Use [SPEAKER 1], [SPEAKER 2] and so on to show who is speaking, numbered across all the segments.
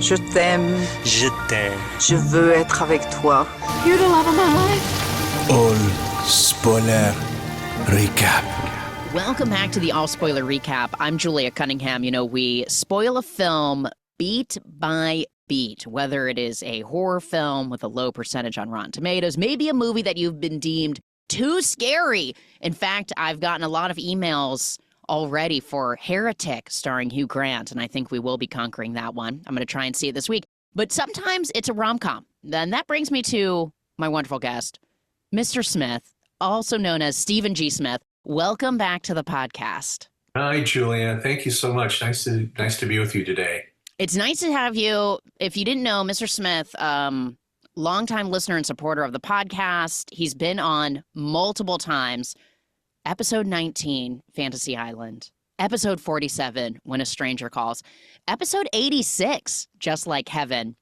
[SPEAKER 1] Je t'aime.
[SPEAKER 2] Je t'aime.
[SPEAKER 1] Je veux être avec toi.
[SPEAKER 3] You're the love of my life.
[SPEAKER 4] All spoiler recap.
[SPEAKER 5] Welcome back to the All Spoiler Recap. I'm Julia Cunningham. You know, we spoil a film beat by beat, whether it is a horror film with a low percentage on Rotten Tomatoes, maybe a movie that you've been deemed too scary. In fact, I've gotten a lot of emails already for Heretic starring Hugh Grant, and I think we will be conquering that one. I'm going to try and see it this week. But sometimes it's a rom-com. Then that brings me to my wonderful guest, Mr. Smith, also known as Stephen G. Smith. Welcome back to the podcast.
[SPEAKER 6] Hi, Julia. Thank you so much. Nice to be with you today.
[SPEAKER 5] It's nice to have you. If you didn't know, Mr. Smith, longtime listener and supporter of the podcast. He's been on multiple times. Episode 19, Fantasy Island. Episode 47, When a Stranger Calls. Episode 86, Just Like Heaven.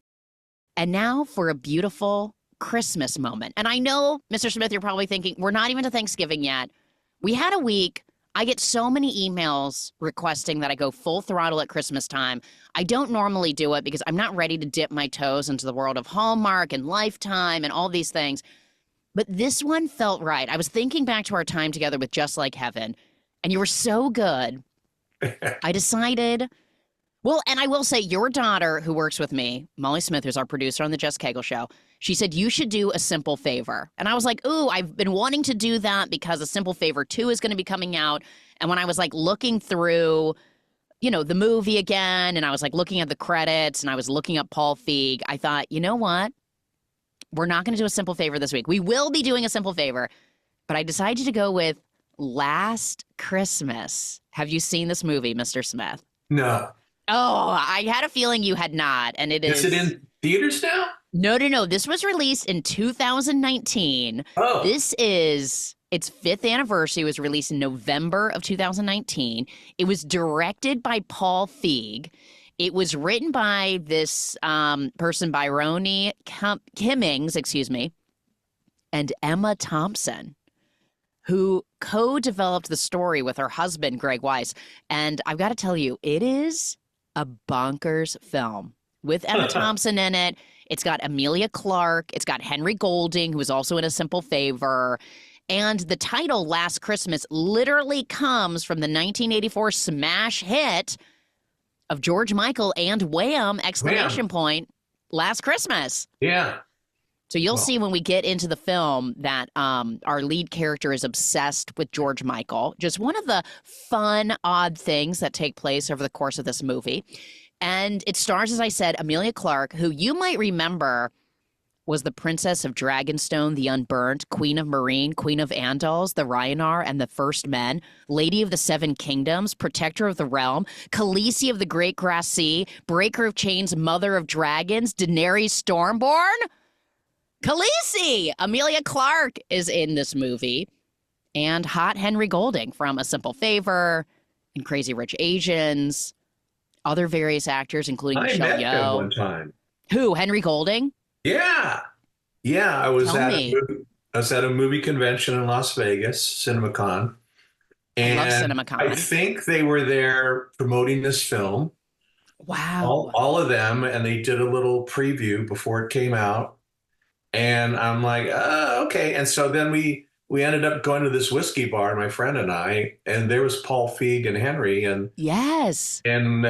[SPEAKER 5] And now for a beautiful Christmas moment. And I know, Mr. Smith, you're probably thinking, we're not even to Thanksgiving yet. We had a week. I get so many emails requesting that I go full throttle at Christmas time. I don't normally do it because I'm not ready to dip my toes into the world of Hallmark and Lifetime and all these things. But this one felt right. I was thinking back to our time together with Just Like Heaven, and you were so good. I decided, well, and I will say your daughter who works with me, Molly Smith, who's our producer on the Jess Cagle Show, she said, you should do A Simple Favor. And I was like, ooh, I've been wanting to do that because A Simple Favor 2 is going to be coming out. And when I was like looking through, you know, the movie again, and I was like looking at the credits and I was looking up Paul Feig, I thought, you know what? We're not going to do A Simple Favor this week. We will be doing A Simple Favor, but I decided to go with Last Christmas. Have you seen this movie, Mr. Smith?
[SPEAKER 6] No.
[SPEAKER 5] Oh, I had a feeling you had not, and it is.
[SPEAKER 6] Is it in theaters now?
[SPEAKER 5] No. This was released in 2019.
[SPEAKER 6] Oh.
[SPEAKER 5] This is its 5th anniversary. It was released in November of 2019. It was directed by Paul Feig. It was written by this person, Byrone Kimmings, and Emma Thompson, who co-developed the story with her husband, Greg Weiss. And I've got to tell you, it is a bonkers film with Emma Thompson in it. It's got Emilia Clarke. It's got Henry Golding, who was also in A Simple Favor. And the title, Last Christmas, literally comes from the 1984 smash hit of George Michael and Wham! Point, Last Christmas.
[SPEAKER 6] Yeah.
[SPEAKER 5] So you'll see when we get into the film that our lead character is obsessed with George Michael. Just one of the fun, odd things that take place over the course of this movie. And it stars, as I said, Emilia Clarke, who you might remember was the Princess of Dragonstone, the Unburnt, Queen of Meereen, Queen of Andals, the Rhaenyra and the First Men, Lady of the Seven Kingdoms, Protector of the Realm, Khaleesi of the Great Grass Sea, Breaker of Chains, Mother of Dragons, Daenerys Stormborn. Khaleesi! Emilia Clarke is in this movie. And hot Henry Golding from A Simple Favor and Crazy Rich Asians. Other various actors, including Michelle
[SPEAKER 6] met
[SPEAKER 5] Yeoh.
[SPEAKER 6] him one time.
[SPEAKER 5] Who? Henry Golding?
[SPEAKER 6] Yeah. I was at a movie convention in Las Vegas, CinemaCon. And
[SPEAKER 5] I love CinemaCon.
[SPEAKER 6] I think they were there promoting this film.
[SPEAKER 5] Wow.
[SPEAKER 6] All of them, and they did a little preview before it came out. And I'm like, okay. And so then we ended up going to this whiskey bar, my friend and I, and there was Paul Feig and Henry. And
[SPEAKER 5] yes.
[SPEAKER 6] And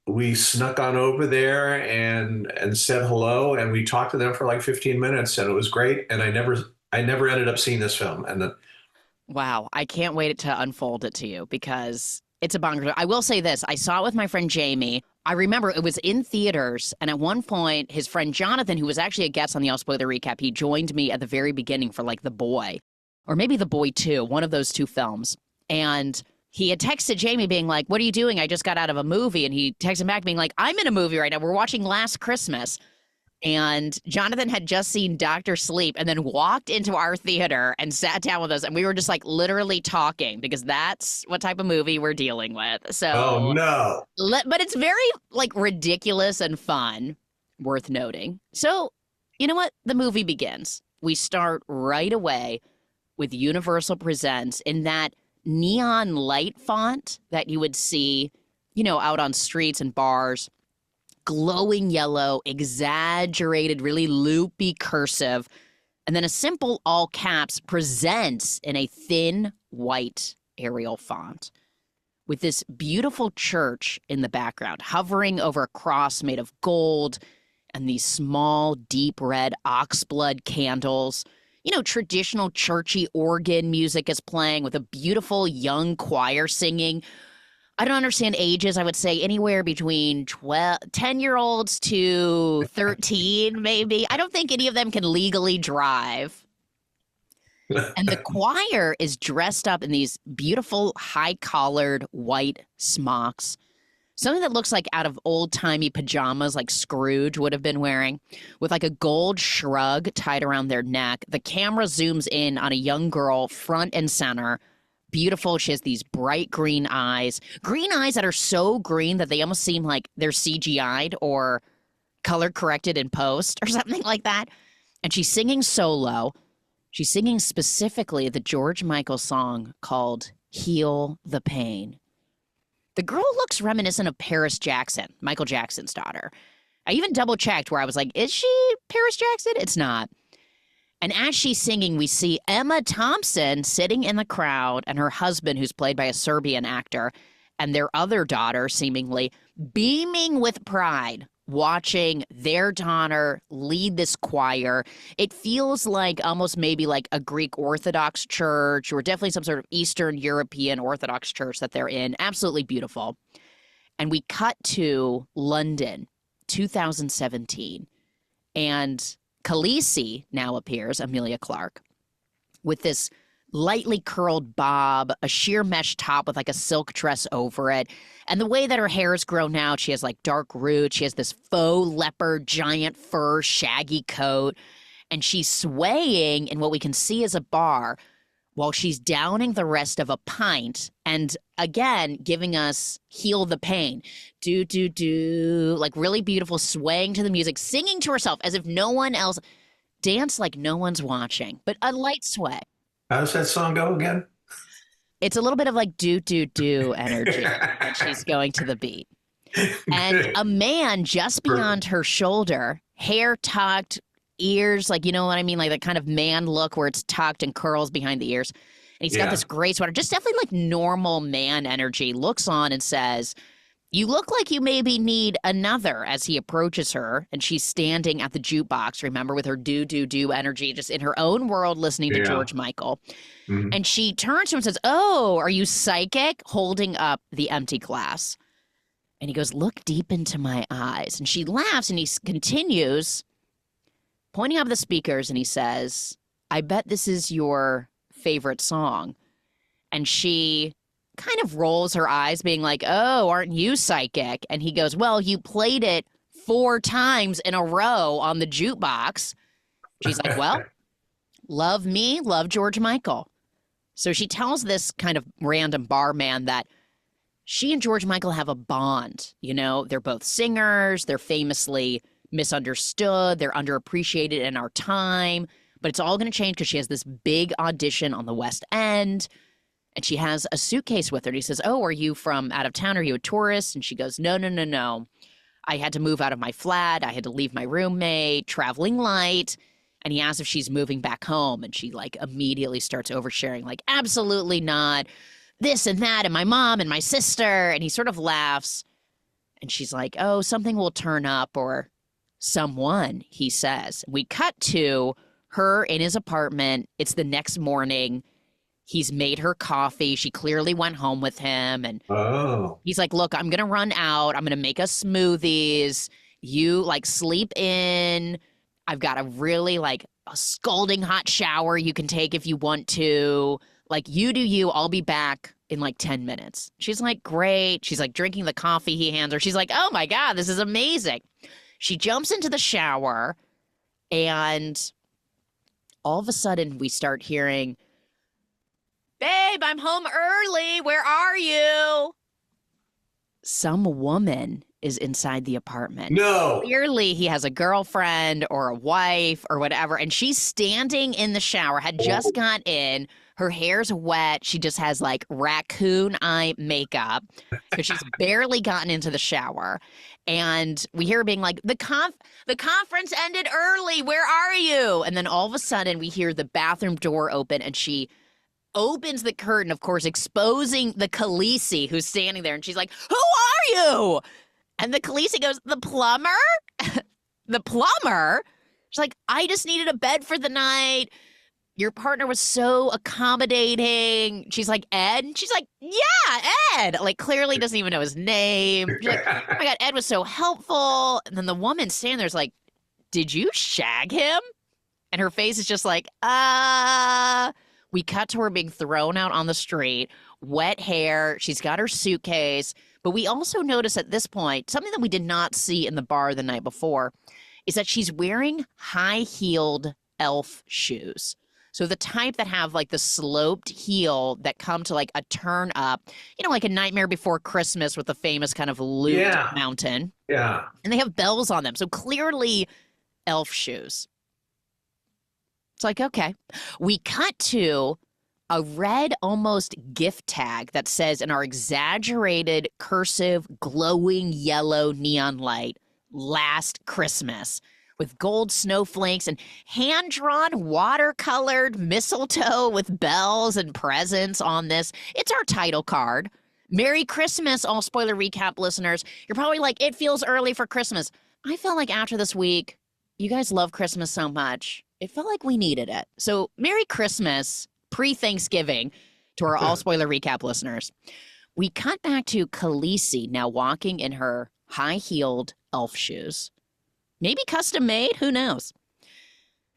[SPEAKER 6] we snuck on over there and said hello, and we talked to them for like 15 minutes, and it was great. And I never ended up seeing this film. And
[SPEAKER 5] wow, I can't wait to unfold it to you because it's a bonkers. I will say this: I saw it with my friend Jamie. I remember it was in theaters, and at one point, his friend Jonathan, who was actually a guest on the All Spoiler Recap, he joined me at the very beginning for like The Boy, or maybe The Boy 2, one of those two films, and he had texted Jamie being like, what are you doing? I just got out of a movie. And he texted back being like, I'm in a movie right now. We're watching Last Christmas. And Jonathan had just seen Dr. Sleep and then walked into our theater and sat down with us. And we were just like literally talking because that's what type of movie we're dealing with. So,
[SPEAKER 6] oh, no.
[SPEAKER 5] But it's very like ridiculous and fun, worth noting. So, you know what? The movie begins. We start right away with Universal Presents in that neon light font that you would see, you know, out on streets and bars. glowing yellow, exaggerated, really loopy cursive, and then a simple all caps presents in a thin white Arial font with this beautiful church in the background, hovering over a cross made of gold and these small, deep red oxblood candles. You know, traditional churchy organ music is playing with a beautiful young choir singing. I don't understand ages. I would say anywhere between 10-year-olds to 13, maybe. I don't think any of them can legally drive. And the choir is dressed up in these beautiful high-collared white smocks, something that looks like out of old-timey pajamas like Scrooge would have been wearing, with like a gold shrug tied around their neck. The camera zooms in on a young girl front and center. Beautiful. She has these bright green eyes that are so green that they almost seem like they're CGI'd or color corrected in post or something like that. And she's singing solo. She's singing specifically the George Michael song called Heal the Pain. The girl looks reminiscent of Paris Jackson, Michael Jackson's daughter. I even double checked where I was like, is she Paris Jackson? It's not. And as she's singing, we see Emma Thompson sitting in the crowd and her husband, who's played by a Serbian actor, and their other daughter seemingly beaming with pride, watching their daughter lead this choir. It feels like almost maybe like a Greek Orthodox church or definitely some sort of Eastern European Orthodox church that they're in. Absolutely beautiful. And we cut to London, 2017. And Khaleesi now appears, Emilia Clarke, with this lightly curled bob, a sheer mesh top with like a silk dress over it. And the way that her hair is grown out, she has like dark roots. She has this faux leopard, giant fur, shaggy coat. And she's swaying in what we can see as a bar while she's downing the rest of a pint. And again, giving us Heal the Pain. Do, do, do. Like really beautiful, swaying to the music, singing to herself as if no one else, dance like no one's watching, but a light sway.
[SPEAKER 6] How does that song go again?
[SPEAKER 5] It's a little bit of like do, do, do energy when she's going to the beat. And a man just beyond her shoulder, hair tucked, ears, like, you know what I mean? Like that kind of man look where it's tucked and curls behind the ears. And he's got this gray sweater, just definitely like normal man energy, looks on and says, "You look like you maybe need another," as he approaches her. And she's standing at the jukebox, remember, with her do, do, do energy, just in her own world, listening to George Michael. Mm-hmm. And she turns to him and says, "Oh, are you psychic?" holding up the empty glass. And he goes, "Look deep into my eyes." And she laughs and he continues, pointing up the speakers, and he says, "I bet this is your favorite song." And she kind of rolls her eyes being like, "Oh, aren't you psychic?" And he goes, "Well, you played it 4 times in a row on the jukebox." She's like, "Well, love me, love George Michael." So she tells this kind of random barman that she and George Michael have a bond. You know, they're both singers. They're famously misunderstood. They're underappreciated in our time. But it's all going to change because she has this big audition on the West End. And she has a suitcase with her. And he says, "Oh, are you from out of town? Are you a tourist?" And she goes, No. I had to move out of my flat. I had to leave my roommate, traveling light." And he asks if she's moving back home. And she like immediately starts oversharing, like, "Absolutely not. This and that, and my mom and my sister." And he sort of laughs. And she's like, "Oh, something will turn up," or someone, he says. We cut to her in his apartment. It's the next morning. He's made her coffee. She clearly went home with him. And he's like, "Look, I'm going to run out. I'm going to make us smoothies. You like sleep in. I've got a really like a scalding hot shower you can take if you want to. Like, you do you. I'll be back in like 10 minutes. She's like, "Great." She's like drinking the coffee he hands her. She's like, "Oh my God, this is amazing." She jumps into the shower, and all of a sudden we start hearing, "Babe, I'm home early. Where are you?" Some woman is inside the apartment.
[SPEAKER 6] No.
[SPEAKER 5] Clearly he has a girlfriend or a wife or whatever. And she's standing in the shower, had just got in. Her hair's wet. She just has like raccoon eye makeup because she's barely gotten into the shower. And we hear her being like, the conference ended early. Where are you? And then all of a sudden we hear the bathroom door open and she opens the curtain, of course, exposing the Khaleesi who's standing there. And she's like, who are you? And the Khaleesi goes, the plumber? The plumber? She's like, I just needed a bed for the night. Your partner was so accommodating. She's like, Ed? And she's like, yeah, Ed. Like, clearly doesn't even know his name. She's like, oh my God, Ed was so helpful. And then the woman standing there's like, did you shag him? And her face is just like, We cut to her being thrown out on the street, wet hair. She's got her suitcase. But we also notice at this point, something that we did not see in the bar the night before, is that she's wearing high-heeled elf shoes. So the type that have like the sloped heel that come to like a turn up, like A Nightmare Before Christmas with the famous kind of looped mountain.
[SPEAKER 6] Yeah.
[SPEAKER 5] And they have bells on them. So clearly elf shoes. It's like, okay. We cut to a red almost gift tag that says in our exaggerated cursive glowing yellow neon light, Last Christmas, with gold snowflakes and hand-drawn watercolored mistletoe with bells and presents on this. It's our title card. Merry Christmas, all spoiler recap listeners. You're probably like, it feels early for Christmas. I felt like after this week, you guys love Christmas so much. It felt like we needed it. So Merry Christmas, pre-Thanksgiving, to our all spoiler recap listeners. We cut back to Khaleesi now walking in her high-heeled elf shoes. Maybe custom made, who knows?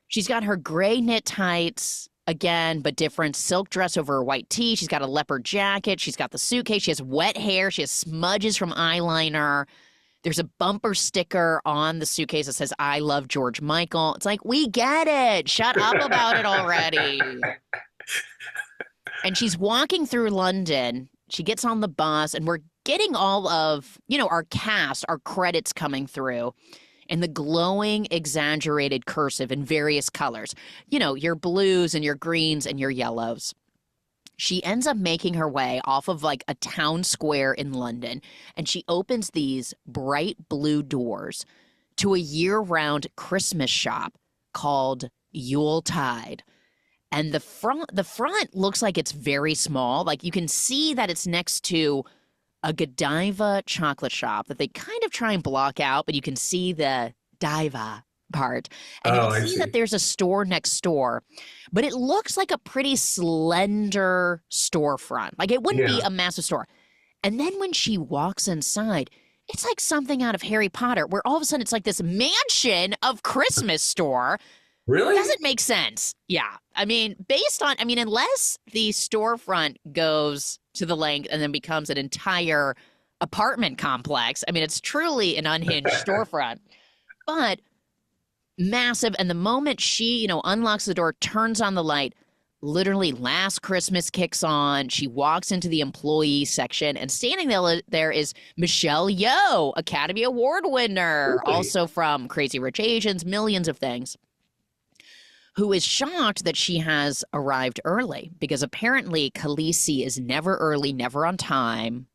[SPEAKER 5] She's got her gray knit tights, again, but different silk dress over her white tee. She's got a leopard jacket. She's got the suitcase. She has wet hair. She has smudges from eyeliner. There's a bumper sticker on the suitcase that says, I love George Michael. It's like, we get it. Shut up about it already. And she's walking through London. She gets on the bus, and we're getting all of, our cast, our credits coming through in the glowing, exaggerated cursive in various colors. Your blues and your greens and your yellows. She ends up making her way off of like a town square in London, and she opens these bright blue doors to a year-round Christmas shop called Yuletide. And the front looks like it's very small. Like you can see that it's next to a Godiva chocolate shop that they kind of try and block out, but you can see the diva part. And you can see that there's a store next door, but it looks like a pretty slender storefront. Like it wouldn't be a massive store. And then when she walks inside, it's like something out of Harry Potter, where all of a sudden it's like this mansion of Christmas store.
[SPEAKER 6] Really?
[SPEAKER 5] Doesn't make sense. Yeah. Unless the storefront goes to the length and then becomes an entire apartment complex. It's truly an unhinged storefront, but massive. And the moment she, unlocks the door, turns on the light, literally Last Christmas kicks on. She walks into the employee section, and standing there is Michelle Yeoh, Academy Award winner, also from Crazy Rich Asians, millions of things, who is shocked that she has arrived early because apparently Khaleesi is never early, never on time.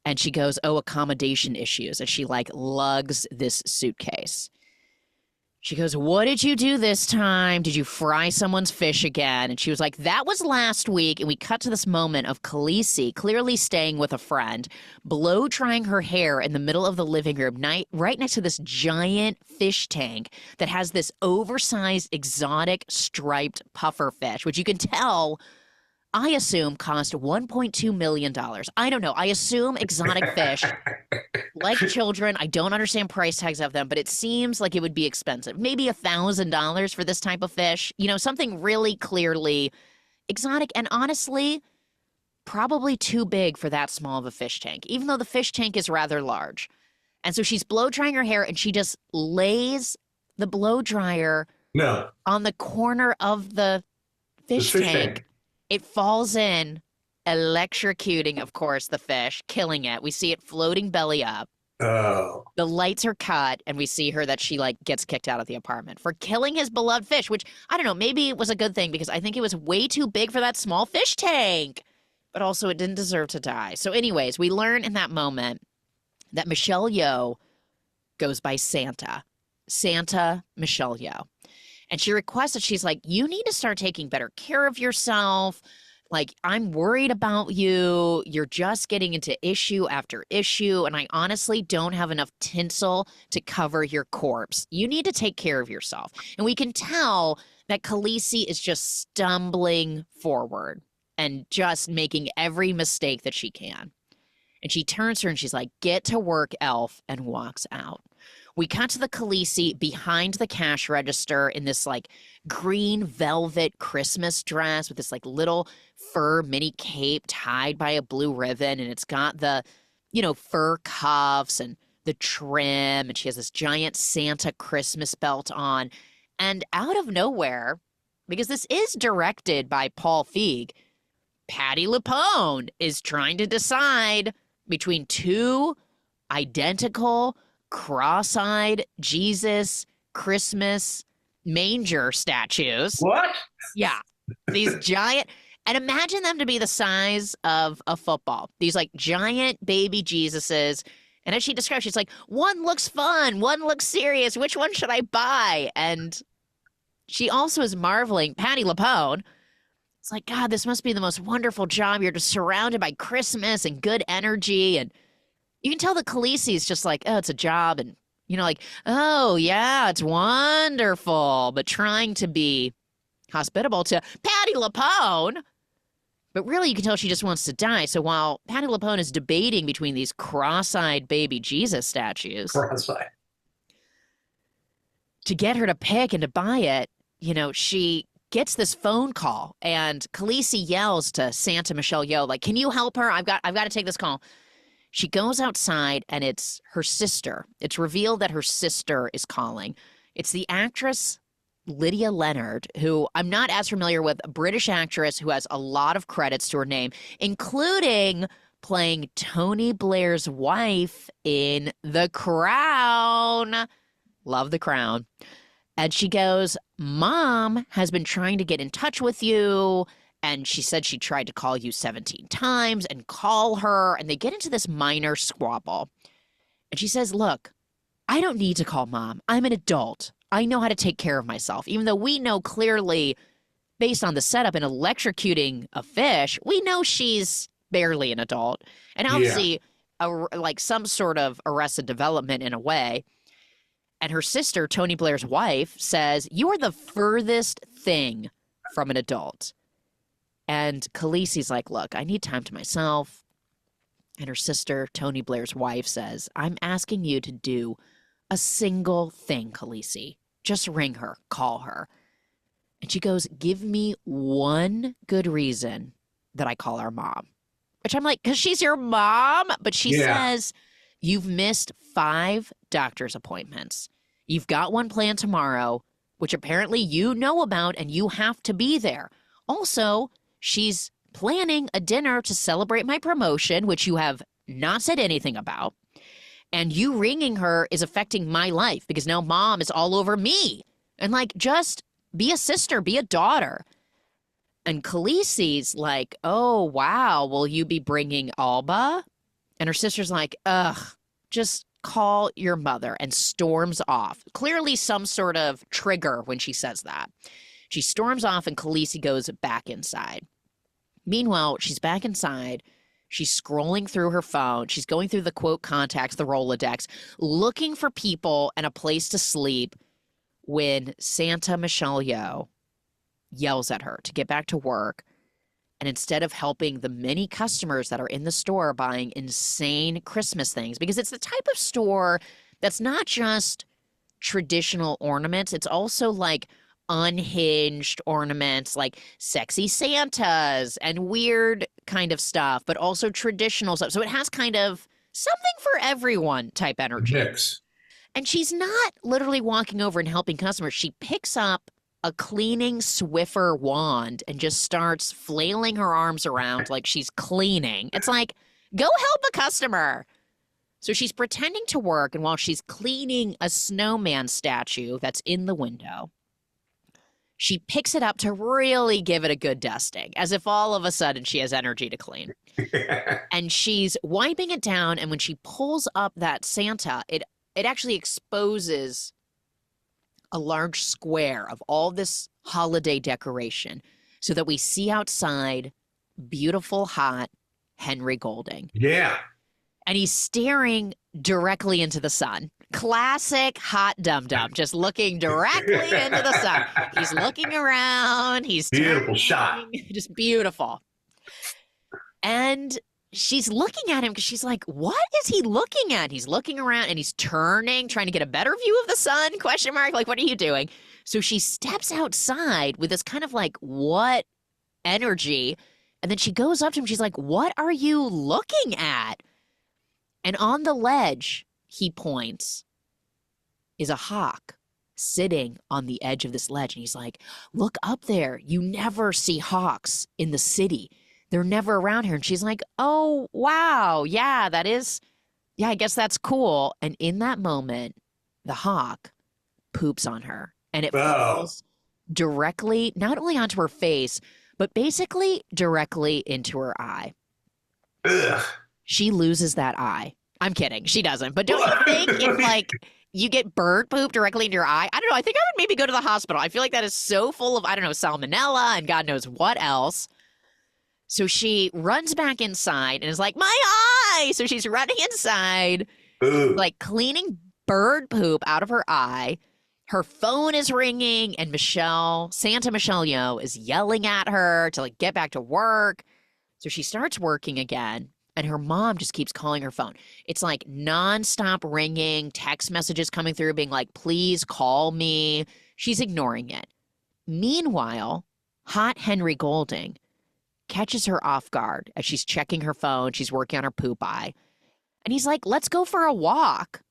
[SPEAKER 5] And she goes, accommodation issues. And she lugs this suitcase. She goes, what did you do this time? Did you fry someone's fish again? And she was like, that was last week. And we cut to this moment of Khaleesi clearly staying with a friend, blow drying her hair in the middle of the living room, right next to this giant fish tank that has this oversized, exotic, striped puffer fish, which you can tell, I assume, cost $1.2 million. I don't know. I assume exotic fish, like children, I don't understand price tags of them, but it seems like it would be expensive. Maybe $1,000 for this type of fish. Something really clearly exotic and honestly probably too big for that small of a fish tank, even though the fish tank is rather large. And so she's blow drying her hair, and she just lays the blow dryer on the corner of the fish tank. It falls in, electrocuting, of course, the fish, killing it. We see it floating belly up.
[SPEAKER 6] Oh,
[SPEAKER 5] The lights are cut, and we see her that she like gets kicked out of the apartment for killing his beloved fish, which I don't know, maybe it was a good thing because I think it was way too big for that small fish tank. But also it didn't deserve to die. So, anyways, we learn in that moment that Michelle Yeoh goes by Santa Michelle Yeoh. And she requests that she's like, you need to start taking better care of yourself. Like, I'm worried about you. You're just getting into issue after issue. And I honestly don't have enough tinsel to cover your corpse. You need to take care of yourself. And we can tell that Khaleesi is just stumbling forward and just making every mistake that she can. And she turns to her and she's like, get to work, elf, and walks out. We cut to the Khaleesi behind the cash register in this like green velvet Christmas dress with this like little fur mini cape tied by a blue ribbon. And it's got the, fur cuffs and the trim. And she has this giant Santa Christmas belt on. And out of nowhere, because this is directed by Paul Feig, Patti LuPone is trying to decide between two identical cross-eyed Jesus Christmas manger statues.
[SPEAKER 6] what?
[SPEAKER 5] Yeah. These giant, and imagine them to be the size of a football. These like giant baby Jesuses. And as she describes, she's like, one looks fun, one looks serious. Which one should I buy? And she also is marveling, Patti LuPone. It's like, God, this must be the most wonderful job. You're just surrounded by Christmas and good energy. And you can tell the Khaleesi is just like, oh, it's a job. And, like, oh, yeah, it's wonderful. But trying to be hospitable to Patti LuPone. But really, you can tell she just wants to die. So while Patti LuPone is debating between these cross-eyed baby Jesus statues,
[SPEAKER 6] Cross-eyed.
[SPEAKER 5] to get her to pick and to buy it, she gets this phone call, and Khaleesi yells to Santa Michelle Yeoh, like, can you help her? I've got to take this call. She goes outside, and it's her sister. It's revealed that her sister is calling. It's the actress Lydia Leonard, who I'm not as familiar with, a British actress who has a lot of credits to her name, including playing Tony Blair's wife in The Crown. Love The Crown. And she goes, Mom has been trying to get in touch with you. And she said she tried to call you 17 times and call her. And they get into this minor squabble. And she says, look, I don't need to call Mom. I'm an adult. I know how to take care of myself. Even though we know clearly, based on the setup and electrocuting a fish, we know she's barely an adult. And obviously, like some sort of arrested development in a way. And her sister, Tony Blair's wife, says, you are the furthest thing from an adult. And Khaleesi's like, look, I need time to myself. And her sister, Tony Blair's wife, says, I'm asking you to do a single thing, Khaleesi. Just ring her, call her. And she goes, give me one good reason that I call our mom. Which I'm like, because she's your mom? But she says, you've missed 5 doctor's appointments. You've got one planned tomorrow, which apparently you know about, and you have to be there. Also, she's planning a dinner to celebrate my promotion, which you have not said anything about. And you ringing her is affecting my life because now Mom is all over me. And like, just be a sister, be a daughter. And Khaleesi's like, oh, wow, will you be bringing Alba? And her sister's like, ugh, just call your mother, and storms off. Clearly some sort of trigger when she says that. She storms off and Khaleesi goes back inside. Meanwhile, she's back inside. She's scrolling through her phone. She's going through the quote contacts, the Rolodex, looking for people and a place to sleep when Santa Michelle Yeoh yells at her to get back to work. And instead of helping the many customers that are in the store buying insane Christmas things, because it's the type of store that's not just traditional ornaments, it's also like unhinged ornaments, like sexy Santas and weird kind of stuff, but also traditional stuff. So it has kind of something for everyone type energy.
[SPEAKER 6] Mix.
[SPEAKER 5] And she's not literally walking over and helping customers. She picks up a cleaning Swiffer wand and just starts flailing her arms around like she's cleaning. It's like, go help a customer. So she's pretending to work, and while she's cleaning a snowman statue that's in the window, she picks it up to really give it a good dusting, as if all of a sudden she has energy to clean. And she's wiping it down, and when she pulls up that Santa, it actually exposes a large square of all this holiday decoration so that we see outside beautiful, hot Henry Golding.
[SPEAKER 6] Yeah.
[SPEAKER 5] And he's staring directly into the sun. Classic hot dum-dum, just looking directly into the sun. He's looking around. He's
[SPEAKER 6] beautiful shot.
[SPEAKER 5] Just beautiful. And she's looking at him because she's like, what is he looking at? He's looking around and he's turning, trying to get a better view of the sun, question mark, like, what are you doing? So she steps outside with this kind of like, what energy? And then she goes up to him. She's like, what are you looking at? And on the ledge, he points, is a hawk sitting on the edge of this ledge. And he's like, look up there. You never see hawks in the city. They're never around here. And she's like, oh, wow. Yeah, that is. Yeah, I guess that's cool. And in that moment, the hawk poops on her. And it falls directly, not only onto her face, but basically directly into her eye.
[SPEAKER 6] Ugh.
[SPEAKER 5] She loses that eye. I'm kidding. She doesn't. But don't you think if, like, you get bird poop directly into your eye? I don't know. I think I would maybe go to the hospital. I feel like that is so full of, I don't know, salmonella and God knows what else. So she runs back inside and is like, my eye! So she's running inside, like cleaning bird poop out of her eye. Her phone is ringing and Santa Michelle Yeoh is yelling at her to like get back to work. So she starts working again and her mom just keeps calling her phone. It's like nonstop ringing, text messages coming through being like, please call me. She's ignoring it. Meanwhile, hot Henry Golding catches her off guard as she's checking her phone. She's working on her poop eye. And he's like, let's go for a walk.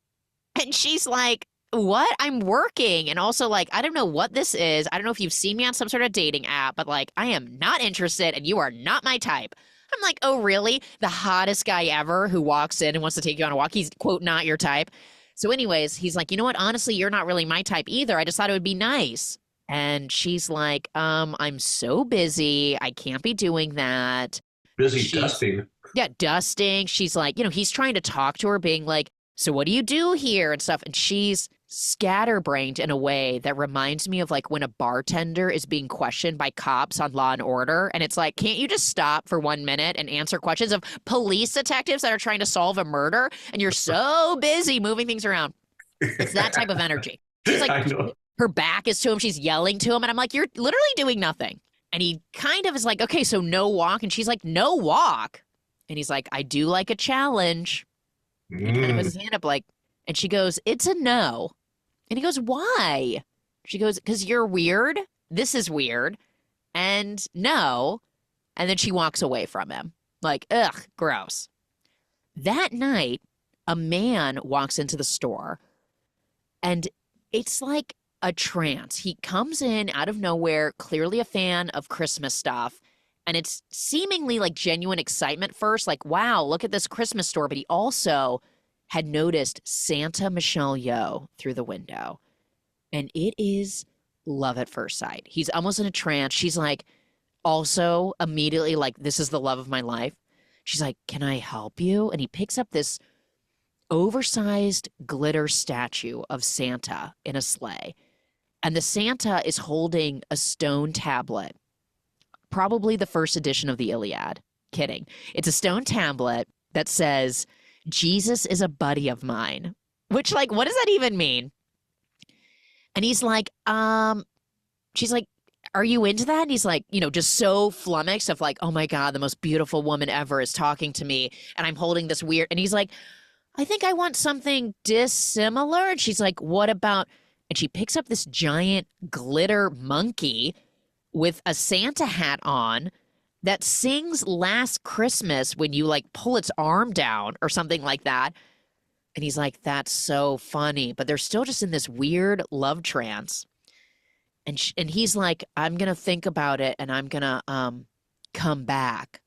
[SPEAKER 5] And she's like, what? I'm working. And also like, I don't know what this is. I don't know if you've seen me on some sort of dating app, but like, I am not interested and you are not my type. I'm like, oh, really? The hottest guy ever who walks in and wants to take you on a walk. He's, quote, not your type. So anyways, he's like, you know what? Honestly, you're not really my type either. I just thought it would be nice. And she's like, I'm so busy. I can't be doing that.
[SPEAKER 6] Busy dusting.
[SPEAKER 5] Yeah, dusting. She's like, he's trying to talk to her, being like, so what do you do here and stuff? And she's scatterbrained in a way that reminds me of like when a bartender is being questioned by cops on Law and Order. And it's like, can't you just stop for 1 minute and answer questions of police detectives that are trying to solve a murder? And you're so busy moving things around. It's that type of energy. She's like, her back is to him. She's yelling to him. And I'm like, you're literally doing nothing. And he kind of is like, okay, so no walk. And she's like, no walk. And he's like, I do like a challenge. He kind of has his hand up like, and she goes, it's a no. And he goes, why? She goes, because you're weird. This is weird. And no. And then she walks away from him. Like, ugh, gross. That night, a man walks into the store. And it's like a trance. He comes in out of nowhere, clearly a fan of Christmas stuff. And it's seemingly like genuine excitement first. Like, wow, look at this Christmas store. But he also had noticed Santa Michelle Yeoh through the window. And it is love at first sight. He's almost in a trance. She's like, also immediately like, this is the love of my life. She's like, can I help you? And he picks up this oversized glitter statue of Santa in a sleigh. And the Santa is holding a stone tablet, probably the first edition of the Iliad. Kidding. It's a stone tablet that says, Jesus is a buddy of mine, which like, what does that even mean? And he's like, she's like, are you into that? And he's like, just so flummoxed of like, oh my God, the most beautiful woman ever is talking to me. And I'm holding this weird, and he's like, I think I want something dissimilar. And she's like, what about, and she picks up this giant glitter monkey with a Santa hat on that sings Last Christmas when you like pull its arm down or something like that. And he's like, that's so funny. But they're still just in this weird love trance. And he's like, I'm going to think about it and I'm going to come back.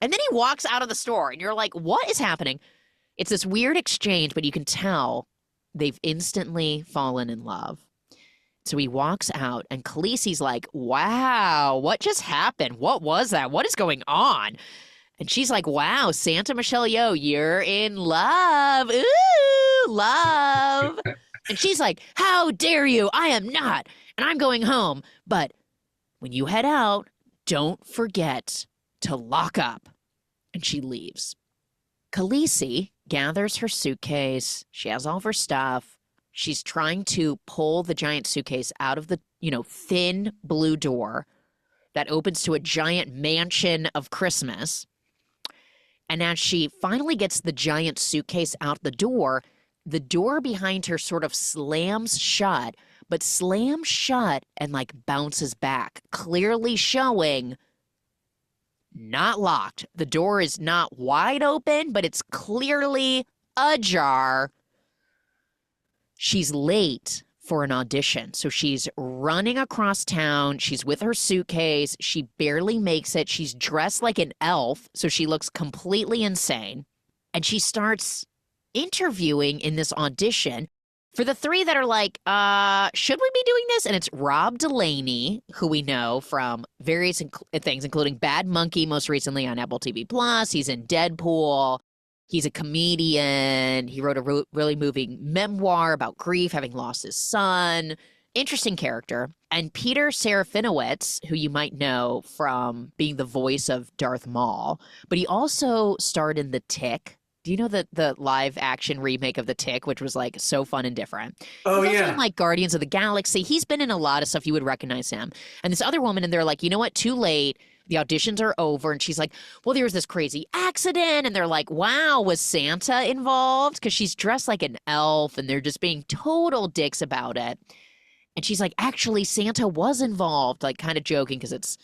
[SPEAKER 5] And then he walks out of the store and you're like, what is happening? It's this weird exchange, but you can tell they've instantly fallen in love. So he walks out, and Khaleesi's like, wow, what just happened? What was that? What is going on? And she's like, wow, Santa Michelle Yeoh, you're in love. Ooh, love. And she's like, how dare you? I am not. And I'm going home. But when you head out, don't forget to lock up. And she leaves. Khaleesi gathers her suitcase. She has all of her stuff. She's trying to pull the giant suitcase out of the, thin blue door that opens to a giant mansion of Christmas. And as she finally gets the giant suitcase out the door behind her sort of slams shut, but slams shut and like bounces back, clearly showing not locked. The door is not wide open, but it's clearly ajar. She's late for an audition. So she's running across town. She's with her suitcase. She barely makes it. She's dressed like an elf, so she looks completely insane. And she starts interviewing in this audition for the three that are like, should we be doing this? And it's Rob Delaney, who we know from various things, including Bad Monkey, most recently on Apple TV Plus. He's in Deadpool. He's a comedian. He wrote a really moving memoir about grief, having lost his son. Interesting character. And Peter Serafinowicz, who you might know from being the voice of Darth Maul, but he also starred in The Tick. Do you know the live action remake of The Tick, which was like so fun and different?
[SPEAKER 6] Oh,
[SPEAKER 5] He's also
[SPEAKER 6] yeah.
[SPEAKER 5] in, like Guardians of the Galaxy. He's been in a lot of stuff. You would recognize him. And this other woman, and they're like, you know what? Too late. The auditions are over. And she's like, well, there was this crazy accident. And they're like, wow, was Santa involved? Because she's dressed like an elf and they're just being total dicks about it. And she's like, actually, Santa was involved, like kind of joking because it's,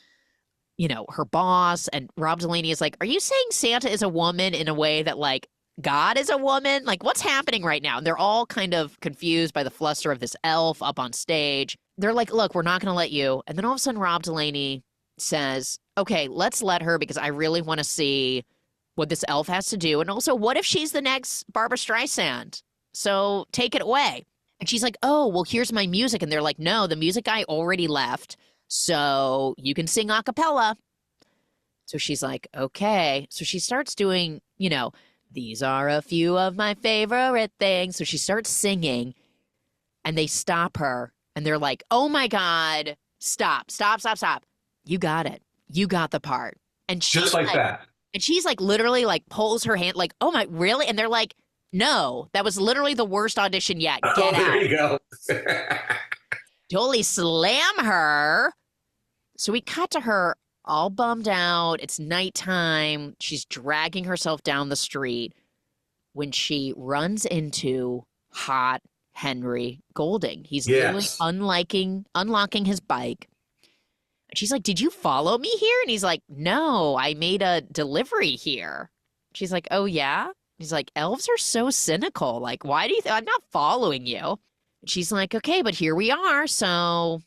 [SPEAKER 5] her boss. And Rob Delaney is like, are you saying Santa is a woman in a way that like God is a woman? Like, what's happening right now? And they're all kind of confused by the fluster of this elf up on stage. They're like, look, we're not going to let you. And then all of a sudden, Rob Delaney says, okay, let's let her because I really want to see what this elf has to do. And also, what if she's the next Barbra Streisand? So take it away. And she's like, oh, well, here's my music. And they're like, no, the music guy already left. So you can sing a cappella. So she's like, okay. So she starts doing, these are a few of my favorite things. So she starts singing and they stop her and they're like, oh my God, stop. You got it. You got the part. And she's
[SPEAKER 6] Just like that.
[SPEAKER 5] And she's like literally like pulls her hand like, oh my, really? And they're like, no, that was literally the worst audition yet. Get out.
[SPEAKER 6] There you go.
[SPEAKER 5] Totally slam her. So we cut to her all bummed out. It's nighttime. She's dragging herself down the street when she runs into hot Henry Golding. He's literally unlocking his bike. And she's like, did you follow me here? And he's like, no, I made a delivery here. She's like, oh, yeah? He's like, elves are so cynical. Like, why do you I'm not following you. And she's like, okay, but here we are. So,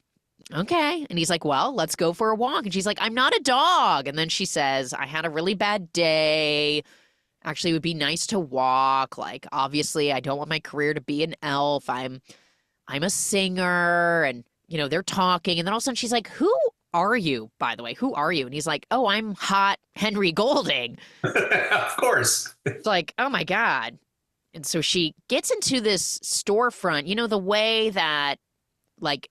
[SPEAKER 5] okay. And he's like, well, let's go for a walk. And she's like, I'm not a dog. And then she says, I had a really bad day. Actually, it would be nice to walk. Like, obviously, I don't want my career to be an elf. I'm a singer. And, they're talking. And then all of a sudden she's like, who are you, by the way? Who are you? And he's like, oh, I'm hot Henry Golding.
[SPEAKER 6] Of course.
[SPEAKER 5] It's like, oh my God. And so she gets into this storefront, the way that like,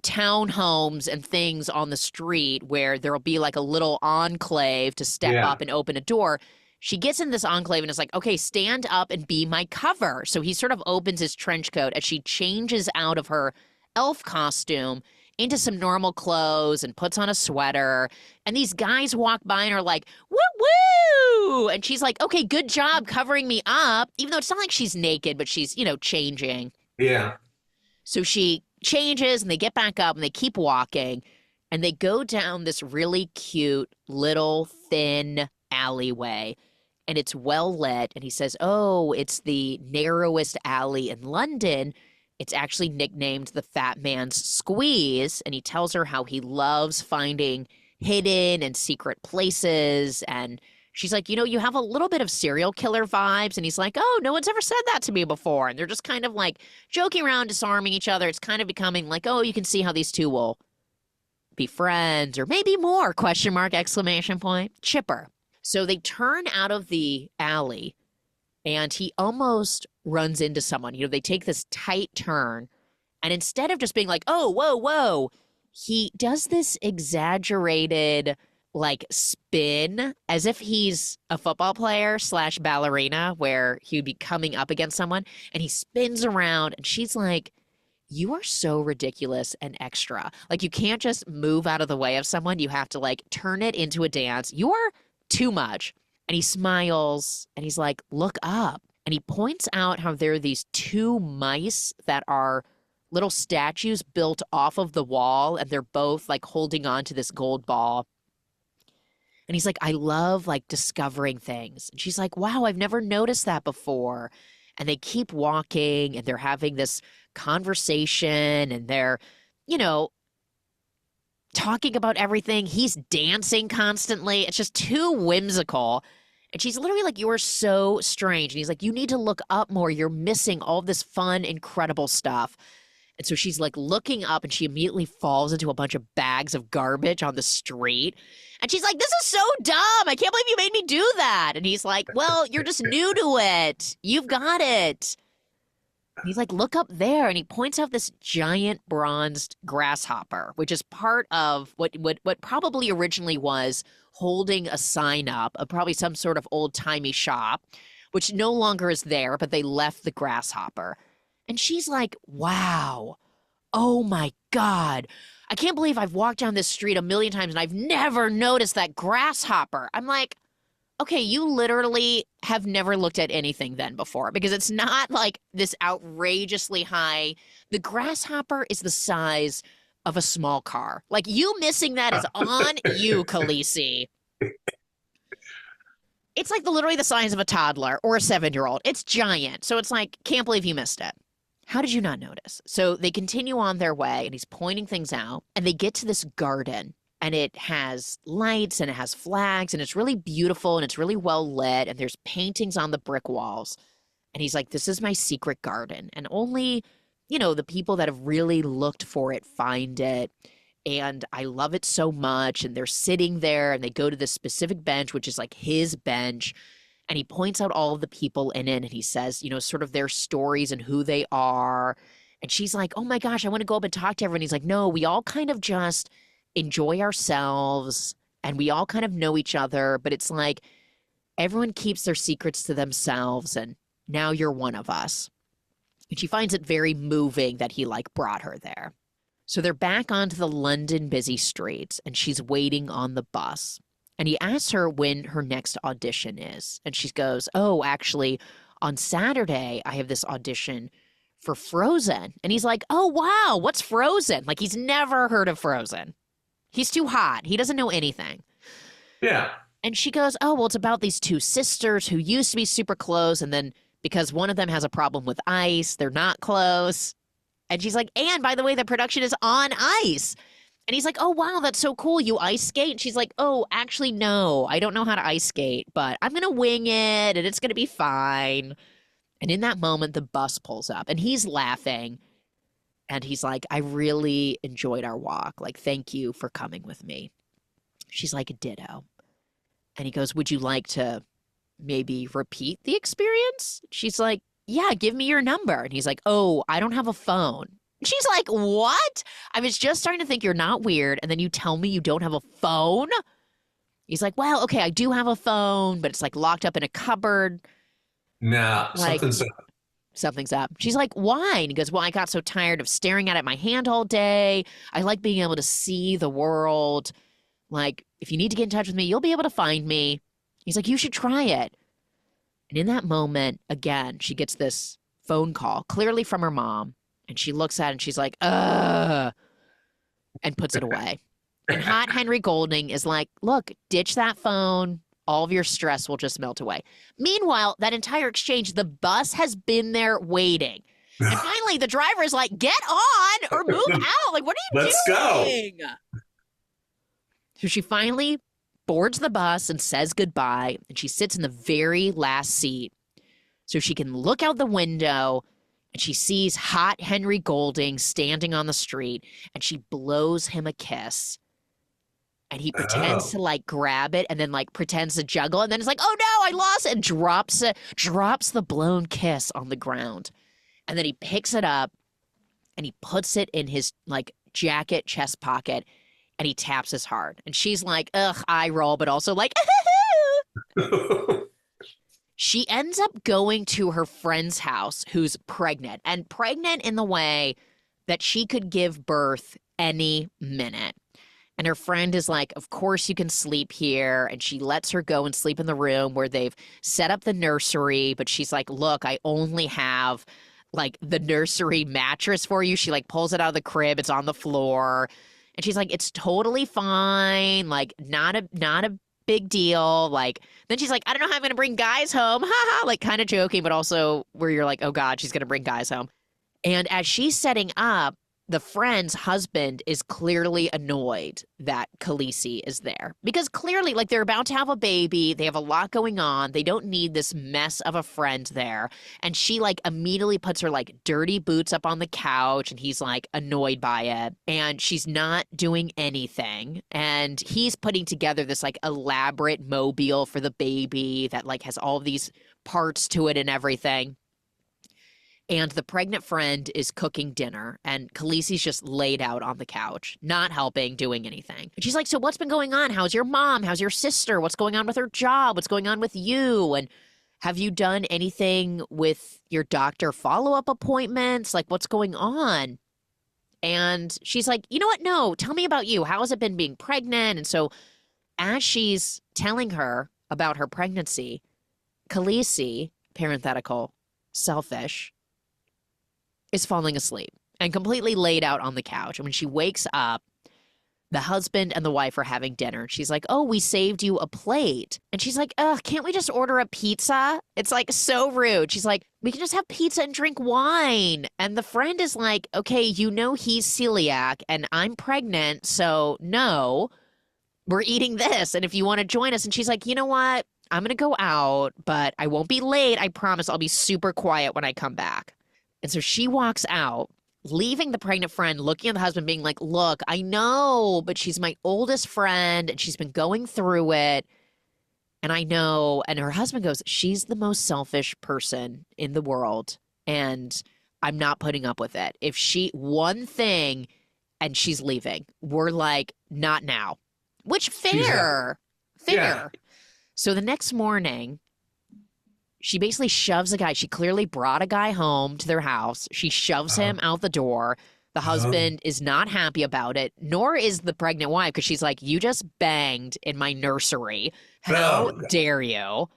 [SPEAKER 5] townhomes and things on the street where there'll be like a little enclave to step up and open a door. She gets in this enclave and is like, okay, stand up and be my cover. So he sort of opens his trench coat as she changes out of her elf costume into some normal clothes and puts on a sweater. And these guys walk by and are like, woo woo. And she's like, okay, good job covering me up. Even though it's not like she's naked, but she's, changing.
[SPEAKER 6] Yeah.
[SPEAKER 5] So she changes and they get back up and they keep walking and they go down this really cute little thin alleyway and it's well lit. And he says, oh, it's the narrowest alley in London. It's actually nicknamed the Fat Man's Squeeze. And he tells her how he loves finding hidden and secret places and She's like, you have a little bit of serial killer vibes. And he's like, oh, no one's ever said that to me before. And they're just kind of like joking around, disarming each other. It's kind of becoming like, oh, you can see how these two will be friends or maybe more, question mark, exclamation point, chipper. So they turn out of the alley and he almost runs into someone. They take this tight turn. And instead of just being like, oh, whoa, whoa, he does this exaggerated like spin as if he's a football player / ballerina where he would be coming up against someone and he spins around and she's like, you are so ridiculous and extra. Like you can't just move out of the way of someone. You have to like turn it into a dance. You are too much. And he smiles and he's like, look up. And he points out how there are these two mice that are little statues built off of the wall and they're both like holding on to this gold ball. And he's like, I love like discovering things. And she's like, wow, I've never noticed that before. And they keep walking and they're having this conversation and they're, talking about everything. He's dancing constantly. It's just too whimsical. And she's literally like, you are so strange. And he's like, you need to look up more. You're missing all this fun, incredible stuff. And so she's like looking up and she immediately falls into a bunch of bags of garbage on the street. And she's like, this is so dumb. I can't believe you made me do that. And he's like, well, you're just new to it. You've got it. And he's like, look up there. And he points out this giant bronzed grasshopper, which is part of what probably originally was holding a sign up of probably some sort of old timey shop, which no longer is there, but they left the grasshopper. And she's like, wow, oh my God, I can't believe I've walked down this street a million times and I've never noticed that grasshopper. I'm like, okay, you literally have never looked at anything then before because it's not like this outrageously high. The grasshopper is the size of a small car. Like you missing that is on you, Khaleesi. It's like literally the size of a toddler or a 7-year-old. It's giant. So it's like, can't believe you missed it. How did you not notice? So they continue on their way and he's pointing things out and they get to this garden and it has lights and it has flags and it's really beautiful and it's really well lit and there's paintings on the brick walls. And he's like, this is my secret garden. And only, the people that have really looked for it find it. And I love it so much. And they're sitting there and they go to this specific bench, which is like his bench. And he points out all of the people in it and he says, sort of their stories and who they are. And she's like, oh my gosh, I want to go up and talk to everyone. He's like, no, we all kind of just enjoy ourselves and we all kind of know each other. But it's like everyone keeps their secrets to themselves. And now you're one of us. And she finds it very moving that he like brought her there. So they're back onto the London busy streets and she's waiting on the bus. And he asks her when her next audition is. And she goes, oh, actually, on Saturday, I have this audition for Frozen. And he's like, oh, wow, what's Frozen? Like, he's never heard of Frozen. He's too hot. He doesn't know anything.
[SPEAKER 6] Yeah.
[SPEAKER 5] And she goes, oh, well, it's about these two sisters who used to be super close. And then because one of them has a problem with ice, they're not close. And she's like, and by the way, the production is on ice. And he's like, oh, wow, that's so cool. You ice skate? And she's like, oh, actually, no, I don't know how to ice skate, but I'm going to wing it and it's going to be fine. And in that moment, the bus pulls up and he's laughing. And he's like, I really enjoyed our walk. Like, thank you for coming with me. She's like, ditto. And he goes, would you like to maybe repeat the experience? She's like, yeah, give me your number. And he's like, oh, I don't have a phone. She's like, what? I was just starting to think you're not weird. And then you tell me you don't have a phone? He's like, well, okay, I do have a phone, but it's like locked up in a cupboard.
[SPEAKER 6] Nah,
[SPEAKER 5] like,
[SPEAKER 6] something's up.
[SPEAKER 5] Something's up. She's like, why? And he goes, well, I got so tired of staring at it in my hand all day. I like being able to see the world. Like, if you need to get in touch with me, you'll be able to find me. He's like, you should try it. And in that moment, again, she gets this phone call, clearly from her mom. And she looks at it and she's like, and puts it away. And hot Henry Golding is like, look, ditch that phone. All of your stress will just melt away. Meanwhile, that entire exchange, the bus has been there waiting. And finally, the driver is like, get on or move out. Like, what are you doing?
[SPEAKER 6] Let's go.
[SPEAKER 5] So she finally boards the bus and says goodbye. And she sits in the very last seat so she can look out the window, and she sees hot Henry Golding standing on the street, and she blows him a kiss. And he pretends to like grab it and then like pretends to juggle. And then it's like, oh no, I lost it. And drops the blown kiss on the ground. And then he picks it up and he puts it in his like jacket chest pocket and he taps his heart. And she's like, ugh, eye roll, but also like, she ends up going to her friend's house who's pregnant, and pregnant in the way that she could give birth any minute. And her friend is like, of course you can sleep here. And she lets her go and sleep in the room where they've set up the nursery. But she's like, look, I only have like the nursery mattress for you. She like pulls it out of the crib. It's on the floor. And she's like, it's totally fine. Like not a big deal. Like, then she's like, I don't know how I'm going to bring guys home. Ha ha. Like kind of joking, but also where you're like, oh God, she's going to bring guys home. And as she's setting up, the friend's husband is clearly annoyed that Khaleesi is there because clearly, like, they're about to have a baby. They have a lot going on. They don't need this mess of a friend there. And she, like, immediately puts her, like, dirty boots up on the couch, and he's, like, annoyed by it. And she's not doing anything. And he's putting together this, like, elaborate mobile for the baby that, like, has all these parts to it and everything. And the pregnant friend is cooking dinner, and Khaleesi's just laid out on the couch, not helping, doing anything. And she's like, so what's been going on? How's your mom? How's your sister? What's going on with her job? What's going on with you? And have you done anything with your doctor follow-up appointments? Like, what's going on? And she's like, you know what? No, tell me about you. How has it been being pregnant? And so as she's telling her about her pregnancy, Khaleesi, parenthetical, selfish, is falling asleep and completely laid out on the couch. And when she wakes up, the husband and the wife are having dinner. She's like, oh, we saved you a plate. And she's like, ugh, can't we just order a pizza? It's like so rude. She's like, we can just have pizza and drink wine. And the friend is like, okay, you know he's celiac and I'm pregnant, so no, we're eating this. And if you want to join us. And she's like, you know what? I'm going to go out, but I won't be late. I promise I'll be super quiet when I come back. And so she walks out, leaving the pregnant friend looking at the husband being like, look, I know, but she's my oldest friend and she's been going through it. And I know. And her husband goes, she's the most selfish person in the world. And I'm not putting up with it. If she, one thing, and she's leaving, we're like, not now. Which fair.
[SPEAKER 6] Yeah.
[SPEAKER 5] So the next morning, she basically shoves a guy. She clearly brought a guy home to their house. She shoves him out the door. The husband is not happy about it, nor is the pregnant wife, because she's like, you just banged in my nursery. How dare you?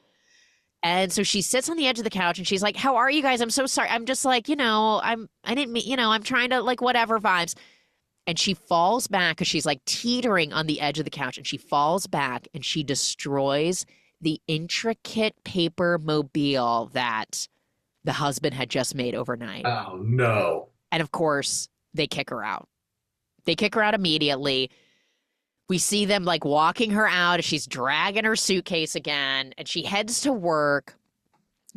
[SPEAKER 5] And so she sits on the edge of the couch and she's like, how are you guys? I'm so sorry. I'm just like, I didn't mean, I'm trying to like whatever vibes. And she falls back because she's like teetering on the edge of the couch, and she falls back and she destroys the intricate paper mobile that the husband had just made overnight.
[SPEAKER 6] Oh, no.
[SPEAKER 5] And of course, they kick her out. They kick her out immediately. We see them like walking her out as she's dragging her suitcase again, and she heads to work.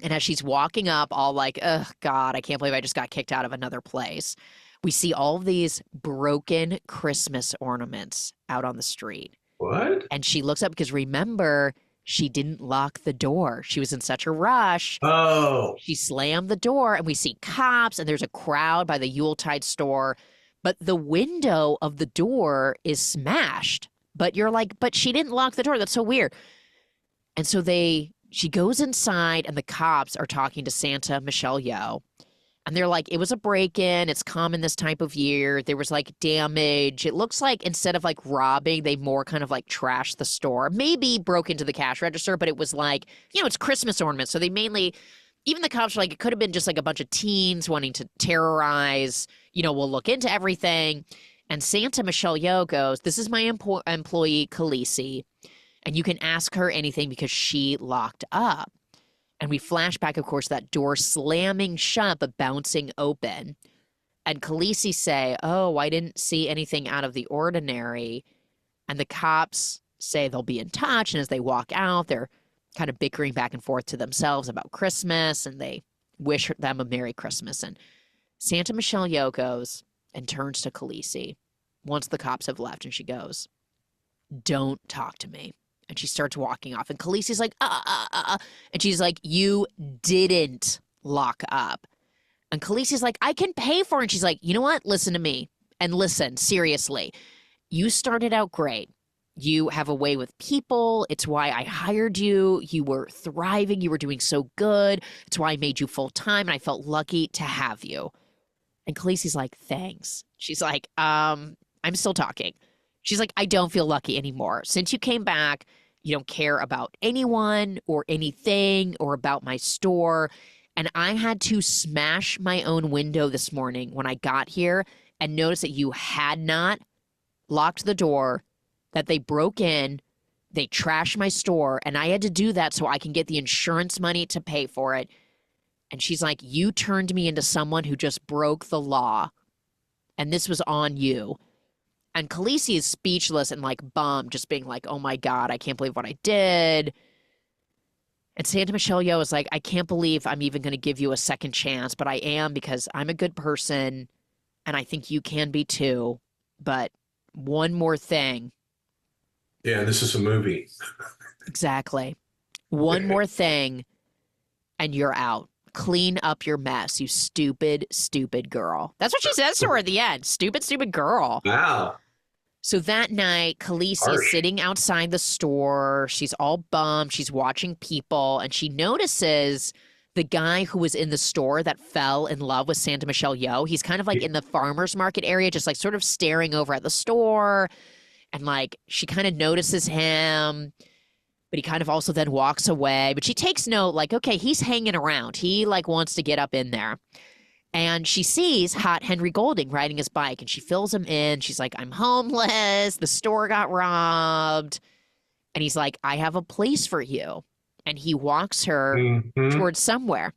[SPEAKER 5] And as she's walking up, all like, oh, God, I can't believe I just got kicked out of another place. We see all of these broken Christmas ornaments out on the street.
[SPEAKER 6] What?
[SPEAKER 5] And she looks up because remember, she didn't lock the door. She was in such a rush.
[SPEAKER 6] Oh.
[SPEAKER 5] She slammed the door, and we see cops, and there's a crowd by the Yuletide store. But the window of the door is smashed. But you're like, but she didn't lock the door. That's so weird. And so she goes inside, and the cops are talking to Santa Michelle Yeoh. And they're like, it was a break-in. It's common this type of year. There was like damage. It looks like instead of like robbing, they more kind of like trashed the store. Maybe broke into the cash register, but it was like, it's Christmas ornaments. So they mainly, even the cops were like, it could have been just like a bunch of teens wanting to terrorize, we'll look into everything. And Santa Michelle Yeoh goes, this is my employee, Khaleesi, and you can ask her anything because she locked up. And we flash back, of course, that door slamming shut but bouncing open. And Khaleesi say, oh, I didn't see anything out of the ordinary. And the cops say they'll be in touch. And as they walk out, they're kind of bickering back and forth to themselves about Christmas, and they wish them a Merry Christmas. And Santa Michelle Yeoh goes and turns to Khaleesi once the cops have left, and she goes, "Don't talk to me." And she starts walking off, and Khaleesi's like, and she's like, "You didn't lock up." And Khaleesi's like, "I can pay for it." And she's like, "You know what? Listen to me. And listen, seriously. You started out great. You have a way with people. It's why I hired you. You were thriving. You were doing so good. It's why I made you full time. And I felt lucky to have you." And Khaleesi's like, "Thanks." She's like, I'm still talking. She's like, "I don't feel lucky anymore. Since you came back, you don't care about anyone or anything or about my store. And I had to smash my own window this morning when I got here and noticed that you had not locked the door, that they broke in, they trashed my store, and I had to do that so I can get the insurance money to pay for it." And she's like, "You turned me into someone who just broke the law, and this was on you." And Khaleesi is speechless and like bummed, just being like, "Oh my God, I can't believe what I did." And Santa Michelle Yeoh is like, "I can't believe I'm even going to give you a second chance, but I am, because I'm a good person, and I think you can be too. But one more thing."
[SPEAKER 6] Yeah, this is a movie.
[SPEAKER 5] Exactly. "One more thing, and you're out. Clean up your mess, you stupid, stupid girl." That's what she says to her at the end. Stupid, stupid girl.
[SPEAKER 6] Wow.
[SPEAKER 5] So that night, Khaleesi
[SPEAKER 6] Harsh.
[SPEAKER 5] is sitting outside the store. She's all bummed. She's watching people, and she notices the guy who was in the store that fell in love with Santa Michelle Yeoh. He's kind of like in the farmer's market area, just like sort of staring over at the store. And like she kind of notices him, but he kind of also then walks away. But she takes note, like, okay, he's hanging around. He like wants to get up in there. And she sees hot Henry Golding riding his bike, and she fills him in. She's like, "I'm homeless. The store got robbed." And he's like, "I have a place for you." And he walks her towards somewhere.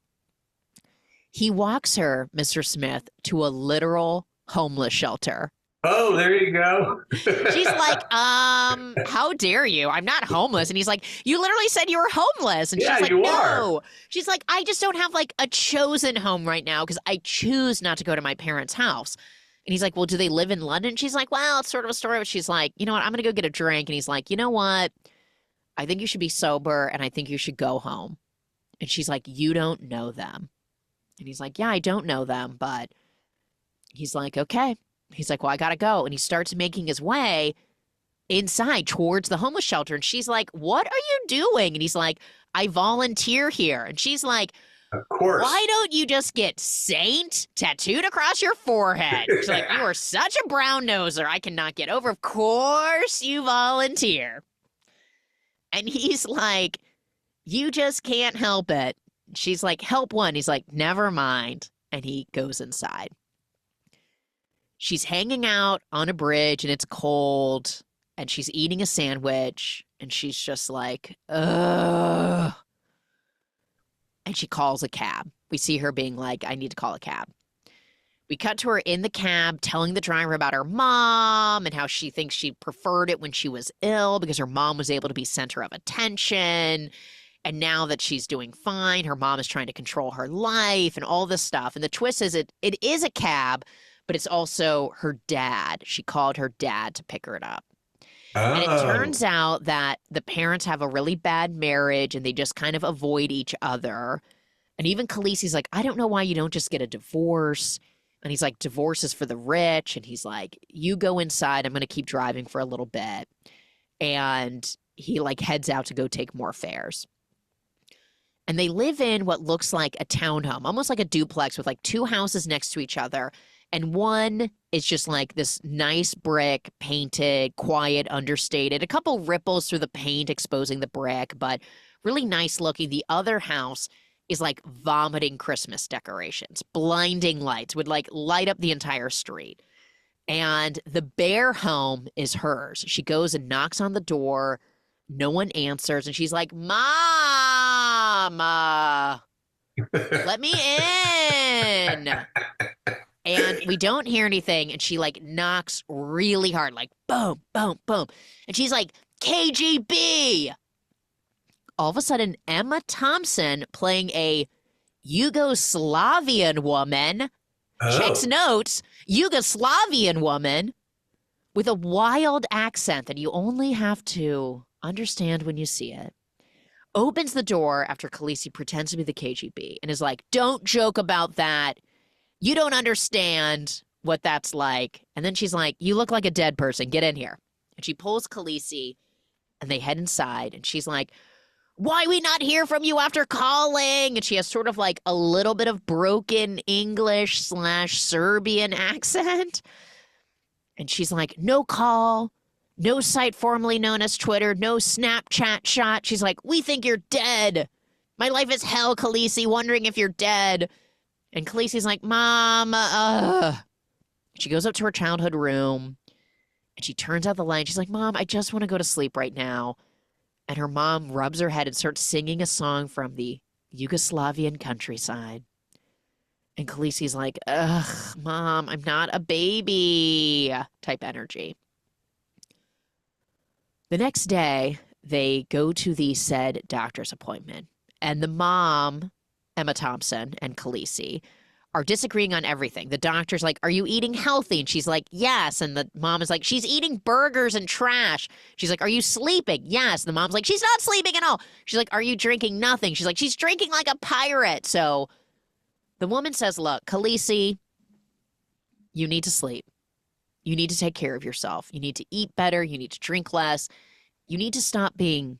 [SPEAKER 5] He walks her, Mr. Smith, to a literal homeless shelter.
[SPEAKER 6] Oh, there you go.
[SPEAKER 5] She's like, how dare you? I'm not homeless." And he's like, "You literally said you were homeless." And
[SPEAKER 6] Yeah,
[SPEAKER 5] she's like,
[SPEAKER 6] you
[SPEAKER 5] "No."
[SPEAKER 6] are.
[SPEAKER 5] She's like, "I just don't have like a chosen home right now because I choose not to go to my parents' house." And he's like, "Well, do they live in London?" She's like, "Well, it's sort of a story." But she's like, "You know what? I'm going to go get a drink." And he's like, "You know what? I think you should be sober, and I think you should go home." And she's like, "You don't know them." And he's like, "Yeah, I don't know them." But he's like, "Okay." He's like, "Well, I got to go." And he starts making his way inside towards the homeless shelter. And she's like, "What are you doing?" And he's like, "I volunteer here." And she's like,
[SPEAKER 6] Of course.
[SPEAKER 5] "Why don't you just get Saint tattooed across your forehead?" She's like, "You are such a brown noser. I cannot get over. Of course you volunteer." And he's like, "You just can't help it." She's like, "Help one." He's like, "Never mind." And he goes inside. She's hanging out on a bridge, and it's cold, and she's eating a sandwich, and she's just like, ugh. And she calls a cab. We see her being like, "I need to call a cab." We cut to her in the cab telling the driver about her mom and how she thinks she preferred it when she was ill because her mom was able to be center of attention. And now that she's doing fine, her mom is trying to control her life and all this stuff. And the twist is it is a cab, but it's also her dad. She called her dad to pick her up.
[SPEAKER 6] Oh.
[SPEAKER 5] And it turns out that the parents have a really bad marriage and they just kind of avoid each other. And even Khaleesi's like, "I don't know why you don't just get a divorce." And he's like, "Divorce is for the rich." And he's like, "You go inside. I'm going to keep driving for a little bit." And he like heads out to go take more fares. And they live in what looks like a townhome, almost like a duplex with like two houses next to each other. And one is just like this nice brick, painted, quiet, understated. A couple ripples through the paint exposing the brick, but really nice looking. The other house is like vomiting Christmas decorations, blinding lights, would like light up the entire street. And the bare home is hers. She goes and knocks on the door. No one answers. And she's like, "Mama, let me in." And we don't hear anything. And she like knocks really hard, like boom, boom, boom. And she's like KGB. All of a sudden, Emma Thompson, playing a Yugoslavian woman, checks notes, Yugoslavian woman, with a wild accent that you only have to understand when you see it, opens the door after Khaleesi pretends to be the KGB and is like, don't joke about that. You don't understand what that's like. And then she's like, you look like a dead person. Get in here. And she pulls Khaleesi and they head inside. And she's like, why we not hear from you after calling? And she has sort of like a little bit of broken English / Serbian accent. And she's like, no call, no site formerly known as Twitter, no Snapchat shot. She's like, we think you're dead. My life is hell, Khaleesi, wondering if you're dead. And Khaleesi's like, Mom, She goes up to her childhood room and she turns out the light. She's like, Mom, I just want to go to sleep right now. And her mom rubs her head and starts singing a song from the Yugoslavian countryside. And Khaleesi's like, ugh, Mom, I'm not a baby type energy. The next day, they go to the said doctor's appointment. And the mom, Emma Thompson, and Khaleesi are disagreeing on everything. The doctor's like, are you eating healthy? And she's like, yes. And the mom is like, she's eating burgers and trash. She's like, are you sleeping? Yes. The mom's like, she's not sleeping at all. She's like, are you drinking? Nothing. She's like, she's drinking like a pirate. So the woman says, look, Khaleesi, you need to sleep. You need to take care of yourself. You need to eat better. You need to drink less. You need to stop being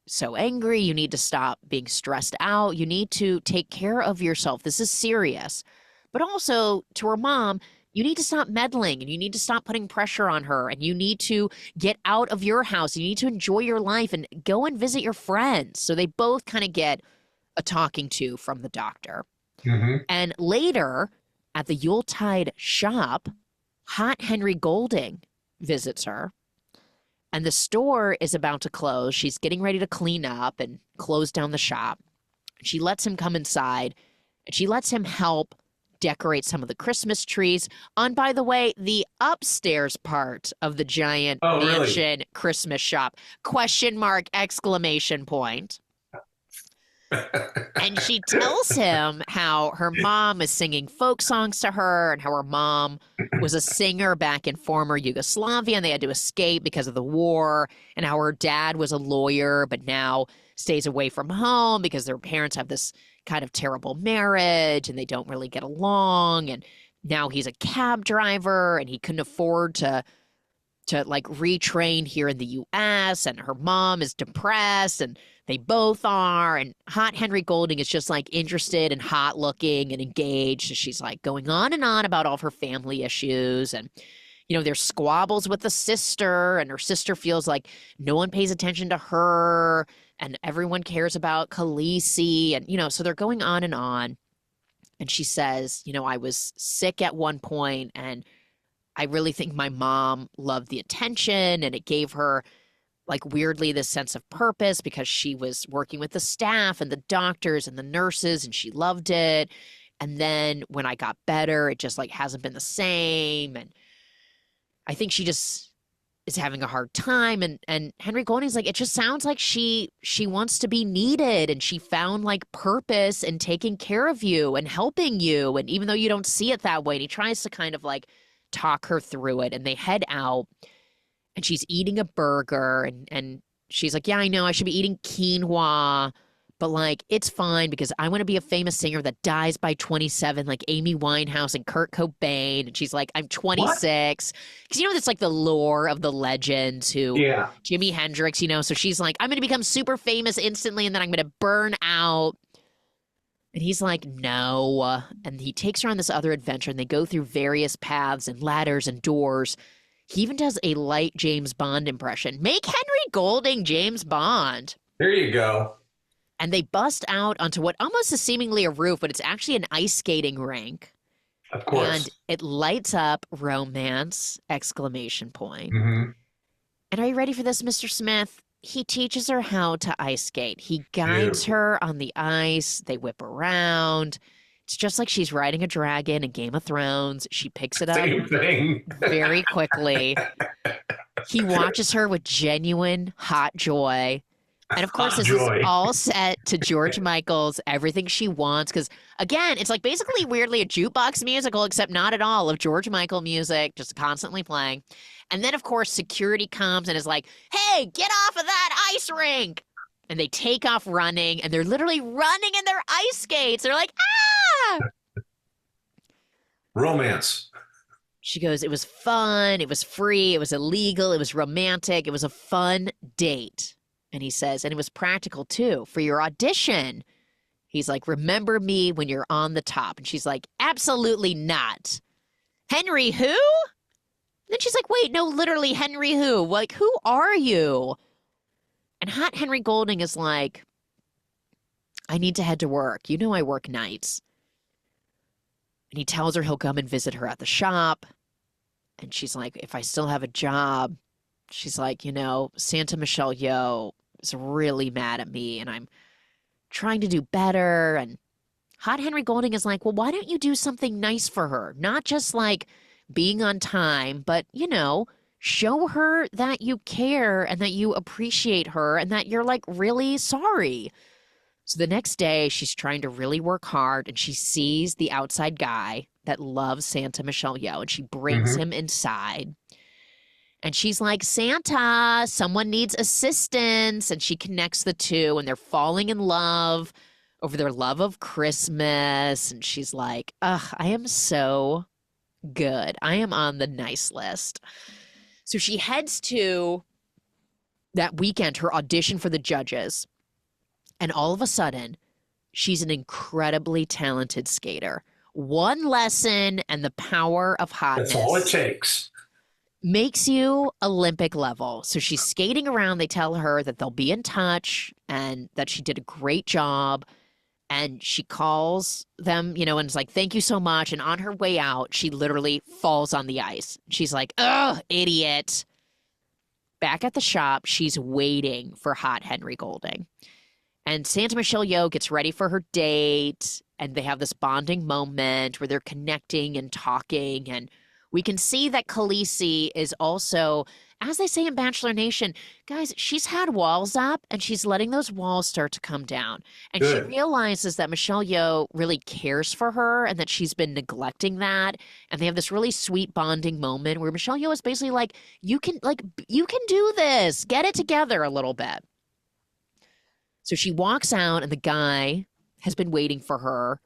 [SPEAKER 5] so angry. You need to stop being stressed out. You need to take care of yourself. This is serious. But also to her mom, you need to stop meddling and you need to stop putting pressure on her and you need to get out of your house. You need to enjoy your life and go and visit your friends. So they both kind of get a talking to from the doctor. Mm-hmm. And later at the Yuletide shop, Hot Henry Golding visits her. And the store is about to close. She's getting ready to clean up and close down the shop. She lets him come inside and she lets him help decorate some of the Christmas trees on, by the way, the upstairs part of the giant mansion Christmas shop. Question mark, exclamation point. And she tells him how her mom is singing folk songs to her and how her mom was a singer back in former Yugoslavia and they had to escape because of the war, and how her dad was a lawyer but now stays away from home because their parents have this kind of terrible marriage and they don't really get along, and now he's a cab driver and he couldn't afford to like retrain here in the US, and her mom is depressed and they both are, and Hot Henry Golding is just like interested and hot looking and engaged. She's like going on and on about all of her family issues, and you know, there's squabbles with the sister, and her sister feels like no one pays attention to her and everyone cares about Khaleesi, and you know, so they're going on. And she says, you know, I was sick at one point and I really think my mom loved the attention and it gave her like weirdly this sense of purpose because she was working with the staff and the doctors and the nurses and she loved it. And then when I got better, it just like hasn't been the same. And I think she just is having a hard time. And Henry Golding's like, it just sounds like she wants to be needed and she found like purpose in taking care of you and helping you. And even though you don't see it that way, and he tries to kind of like talk her through it, and they head out. And she's eating a burger and she's like, yeah, I know I should be eating quinoa, but like, it's fine because I want to be a famous singer that dies by 27, like Amy Winehouse and Kurt Cobain. And she's like, I'm 26. Because you know, that's like the lore of the legends who, Jimi Hendrix, you know, so she's like, I'm going to become super famous instantly and then I'm going to burn out. And he's like, no. And he takes her on this other adventure and they go through various paths and ladders and doors. He even does a light James Bond impression. Make Henry Golding James Bond.
[SPEAKER 6] There you go.
[SPEAKER 5] And they bust out onto what almost is seemingly a roof, but it's actually an ice skating rink.
[SPEAKER 6] Of course.
[SPEAKER 5] And it lights up romance, exclamation point.
[SPEAKER 6] Mm-hmm.
[SPEAKER 5] And are you ready for this, Mr. Smith? He teaches her how to ice skate. He guides her on the ice. They whip around. It's just like she's riding a dragon in Game of Thrones. She picks it up
[SPEAKER 6] Same thing.
[SPEAKER 5] very quickly. He watches her with genuine hot joy. And of course,
[SPEAKER 6] Hot
[SPEAKER 5] this
[SPEAKER 6] joy.
[SPEAKER 5] is all set to George Michael's Everything She Wants. Because again, it's like basically weirdly a jukebox musical, except not at all, of George Michael music, just constantly playing. And then, of course, security comes and is like, hey, get off of that ice rink. And they take off running, and they're literally running in their ice skates. They're like, ah!
[SPEAKER 6] Romance.
[SPEAKER 5] She goes, it was fun, it was free, it was illegal, it was romantic, it was a fun date. And he says, and it was practical too, for your audition. He's like, remember me when you're on the top. And she's like, absolutely not. Henry who? And then she's like, wait, no, literally, Henry who? Like, who are you? And Hot Henry Golding is like, I need to head to work. You know I work nights. And he tells her he'll come and visit her at the shop. And she's like, if I still have a job, she's like, you know, Santa Michelle Yeoh is really mad at me and I'm trying to do better. And Hot Henry Golding is like, well, why don't you do something nice for her? Not just like being on time, but, you know, show her that you care and that you appreciate her and that you're like really sorry. So the next day, she's trying to really work hard and she sees the outside guy that loves Santa Michelle Yeoh and she brings him inside. And she's like, Santa, someone needs assistance. And she connects the two and they're falling in love over their love of Christmas. And she's like, ugh, I am so good. I am on the nice list. So she heads to that weekend, her audition for the judges. And all of a sudden, she's an incredibly talented skater. One lesson and the power of hotness.
[SPEAKER 6] That's all it takes.
[SPEAKER 5] Makes you Olympic level. So she's skating around. They tell her that they'll be in touch and that she did a great job. And she calls them, you know, and is like, thank you so much. And on her way out, she literally falls on the ice. She's like, ugh, idiot. Back at the shop, she's waiting for Hot Henry Golding. And Santa Michelle Yeoh gets ready for her date, and they have this bonding moment where they're connecting and talking. And we can see that Khaleesi is also, as they say in Bachelor Nation, guys, she's had walls up, and she's letting those walls start to come down. And
[SPEAKER 6] Good.
[SPEAKER 5] she realizes that Michelle Yeoh really cares for her and that she's been neglecting that. And they have this really sweet bonding moment where Michelle Yeoh is basically like, you can do this. Get it together a little bit. So she walks out and the guy has been waiting for her.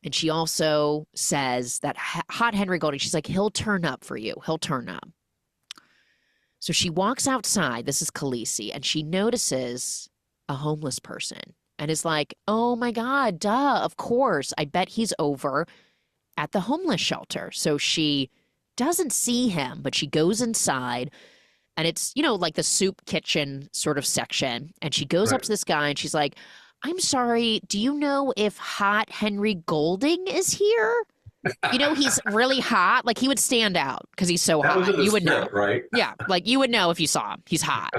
[SPEAKER 5] And she also says that Hot Henry Golding, she's like, he'll turn up for you. He'll turn up. So she walks outside. This is Khaleesi. And she notices a homeless person and is like, oh my God, duh, of course. I bet he's over at the homeless shelter. So she doesn't see him, but she goes inside. And it's, you know, like the soup kitchen sort of section. And she goes up to this guy and she's like, I'm sorry, do you know if Hot Henry Golding is here? You know, he's really hot. Like he would stand out because he's so hot. You would know.
[SPEAKER 6] Right?
[SPEAKER 5] Yeah. Like you would know if you saw him. He's hot.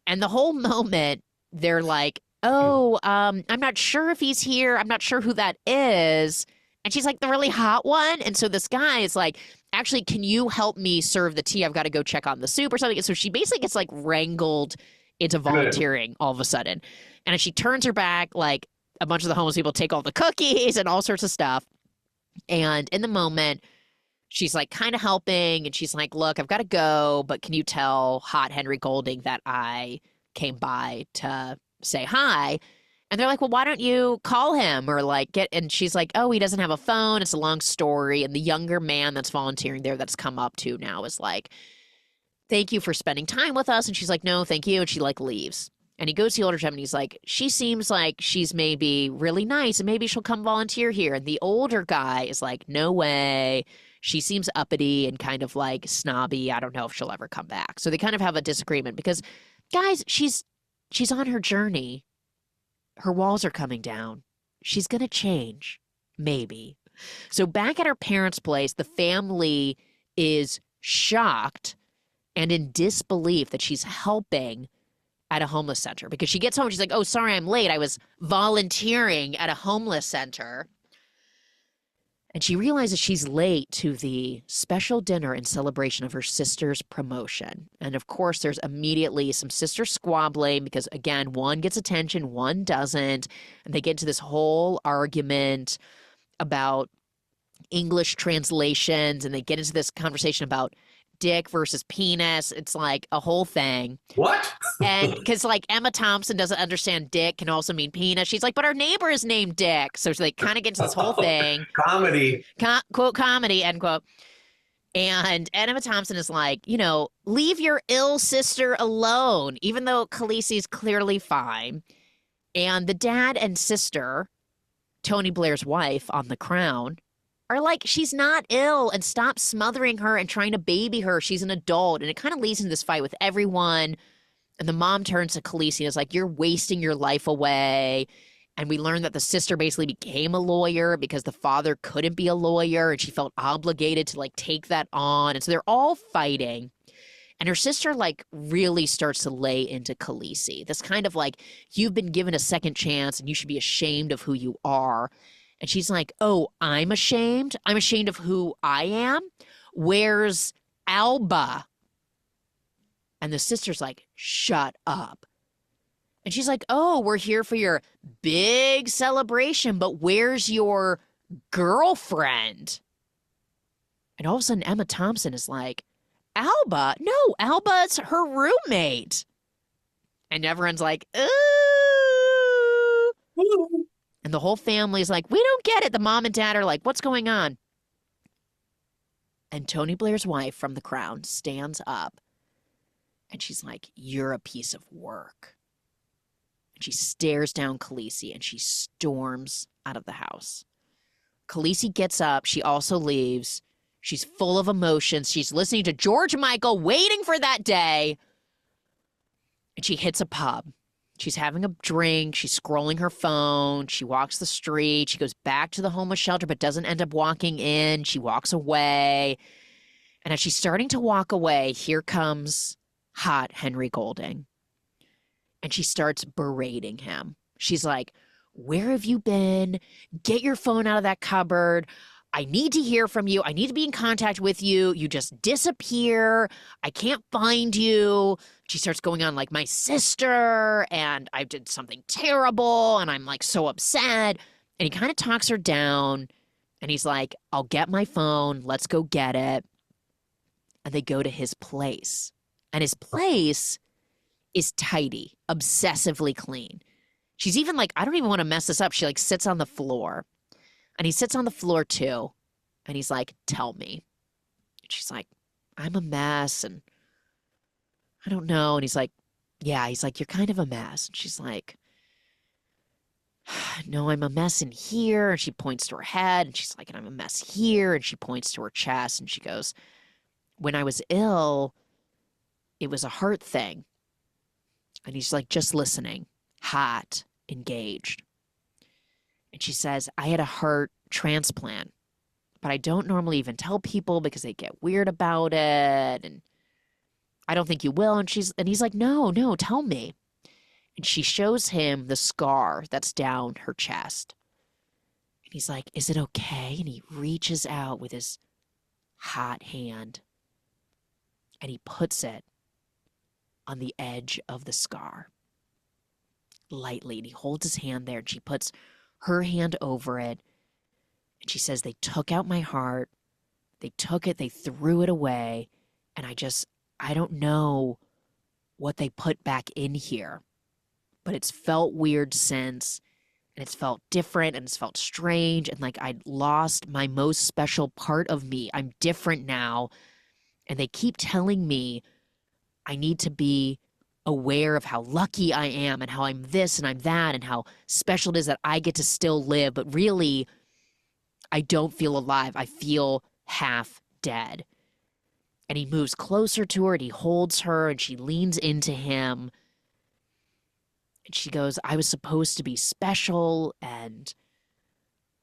[SPEAKER 5] And the whole moment they're like, oh, I'm not sure if he's here. I'm not sure who that is. And she's like, the really hot one. And so this guy is like, actually, can you help me serve the tea? I've got to go check on the soup or something. And so she basically gets like wrangled into volunteering all of a sudden. And as she turns her back, like a bunch of the homeless people take all the cookies and all sorts of stuff. And in the moment, she's like kind of helping. And she's like, look, I've got to go. But can you tell Hot Henry Golding that I came by to say hi? And they're like, well, why don't you call him or like get, and she's like, oh, he doesn't have a phone. It's a long story. And the younger man that's volunteering there that's come up to now is like, thank you for spending time with us. And she's like, no, thank you. And she like leaves. And he goes to the older gentleman. And he's like, she seems like she's maybe really nice and maybe she'll come volunteer here. And the older guy is like, no way. She seems uppity and kind of like snobby. I don't know if she'll ever come back. So they kind of have a disagreement because, guys, she's on her journey. Her walls are coming down. She's going to change, maybe. So back at her parents' place, the family is shocked and in disbelief that she's helping at a homeless center because she gets home. She's like, oh, sorry, I'm late. I was volunteering at a homeless center. And she realizes she's late to the special dinner in celebration of her sister's promotion. And of course, there's immediately some sister squabbling because, again, one gets attention, one doesn't. And they get into this whole argument about English translations, and they get into this conversation about dick versus penis. It's like a whole thing.
[SPEAKER 6] What?
[SPEAKER 5] And because like Emma Thompson doesn't understand dick can also mean penis. She's like, but our neighbor is named Dick. So they kind of get into this whole thing.
[SPEAKER 6] Comedy.
[SPEAKER 5] Quote, comedy, end quote. And Emma Thompson is like, leave your ill sister alone, even though Khaleesi's clearly fine. And the dad and sister, Tony Blair's wife on The Crown, are like, she's not ill, and stop smothering her and trying to baby her. She's an adult. And it kind of leads into this fight with everyone. And the mom turns to Khaleesi and is like, you're wasting your life away. And we learn that the sister basically became a lawyer because the father couldn't be a lawyer, and she felt obligated to like take that on. And so they're all fighting. And her sister like really starts to lay into Khaleesi. This kind of like, you've been given a second chance and you should be ashamed of who you are. And she's like, oh, I'm ashamed? I'm ashamed of who I am? Where's Alba? And the sister's like, shut up. And she's like, oh, we're here for your big celebration, but where's your girlfriend? And all of a sudden, Emma Thompson is like, Alba? No, Alba's her roommate. And everyone's like, ooh. And the whole family's like, we don't get it. The mom and dad are like, what's going on? And Tony Blair's wife from The Crown stands up and she's like, you're a piece of work. And she stares down Khaleesi and she storms out of the house. Khaleesi gets up. She also leaves. She's full of emotions. She's listening to George Michael, waiting for that day. And she hits a pub. She's having a drink. She's scrolling her phone. She walks the street. She goes back to the homeless shelter, but doesn't end up walking in. She walks away. And as she's starting to walk away, here comes hot Henry Golding. And she starts berating him. She's like, where have you been? Get your phone out of that cupboard. I need to hear from you. I need to be in contact with you. You just disappear. I can't find you. She starts going on like, my sister, and I did something terrible, and I'm like so upset. And he kind of talks her down, and he's like, I'll get my phone. Let's go get it. And they go to his place. And his place is tidy, obsessively clean. She's even like, I don't even want to mess this up. She like sits on the floor. And he sits on the floor too. And he's like, tell me. And she's like, I'm a mess. And I don't know. And he's like, yeah. He's like, you're kind of a mess. And she's like, no, I'm a mess in here. And she points to her head. And she's like, and I'm a mess here. And she points to her chest. And she goes, when I was ill, it was a heart thing. And he's like, just listening, hot, engaged. And she says, I had a heart transplant, but I don't normally even tell people because they get weird about it. And I don't think you will. And he's like, no, tell me. And she shows him the scar that's down her chest. And he's like, is it okay? And he reaches out with his hot hand and he puts it on the edge of the scar lightly. And he holds his hand there and she puts her hand over it. And she says, they took out my heart. They took it. They threw it away. And I don't know what they put back in here. But it's felt weird since. And it's felt different. And it's felt strange. And like I'd lost my most special part of me. I'm different now. And they keep telling me I need to be aware of how lucky I am and how I'm this and I'm that and how special it is that I get to still live. But really, I don't feel alive. I feel half dead. And he moves closer to her and he holds her and she leans into him. And she goes, I was supposed to be special and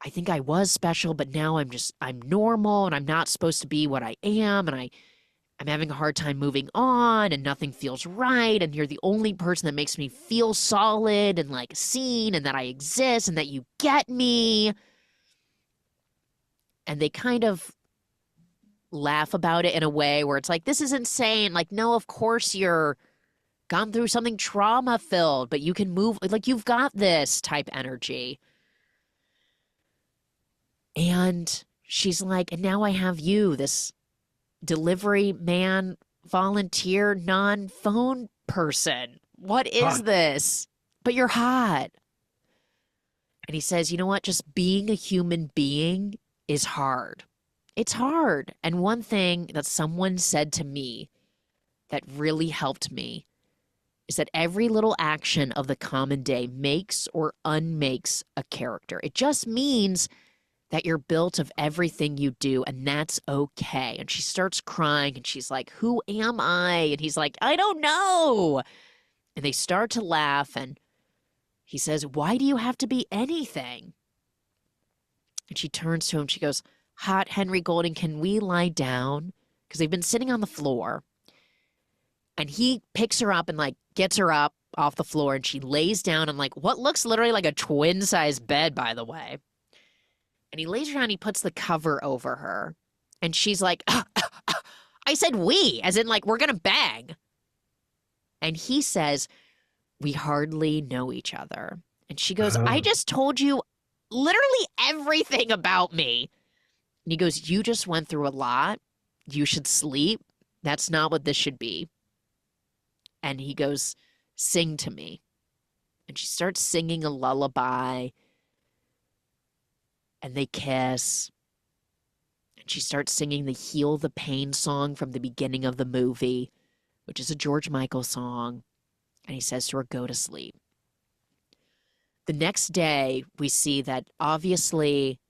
[SPEAKER 5] I think I was special, but now I'm normal and I'm not supposed to be what I am. And I'm having a hard time moving on and nothing feels right. And you're the only person that makes me feel solid and like seen and that I exist and that you get me. And they kind of laugh about it in a way where it's like, this is insane. Like, no, of course you're gone through something trauma filled, but you can move, like, you've got this type energy. And she's like, and now I have you, this delivery man, volunteer, non-phone person. What is this? But you're hot. And he says, you know what? Just being a human being is hard. It's hard. And one thing that someone said to me that really helped me is that every little action of the common day makes or unmakes a character. It just means that you're built of everything you do, and that's okay. And she starts crying, and she's like, who am I? And he's like, I don't know. And they start to laugh, and he says, why do you have to be anything? And she turns to him, she goes, hot Henry Golding, can we lie down? Because they've been sitting on the floor. And he picks her up and like gets her up off the floor, and she lays down on like what looks literally like a twin-sized bed, by the way. And he lays her down, he puts the cover over her. And she's like, I said we, as in like, we're going to bang. And he says, we hardly know each other. And she goes, I just told you literally everything about me. And he goes, you just went through a lot. You should sleep. That's not what this should be. And he goes, sing to me. And she starts singing a lullaby. And they kiss. And she starts singing the Heal the Pain song from the beginning of the movie, which is a George Michael song. And he says to her, go to sleep. The next day, we see that obviously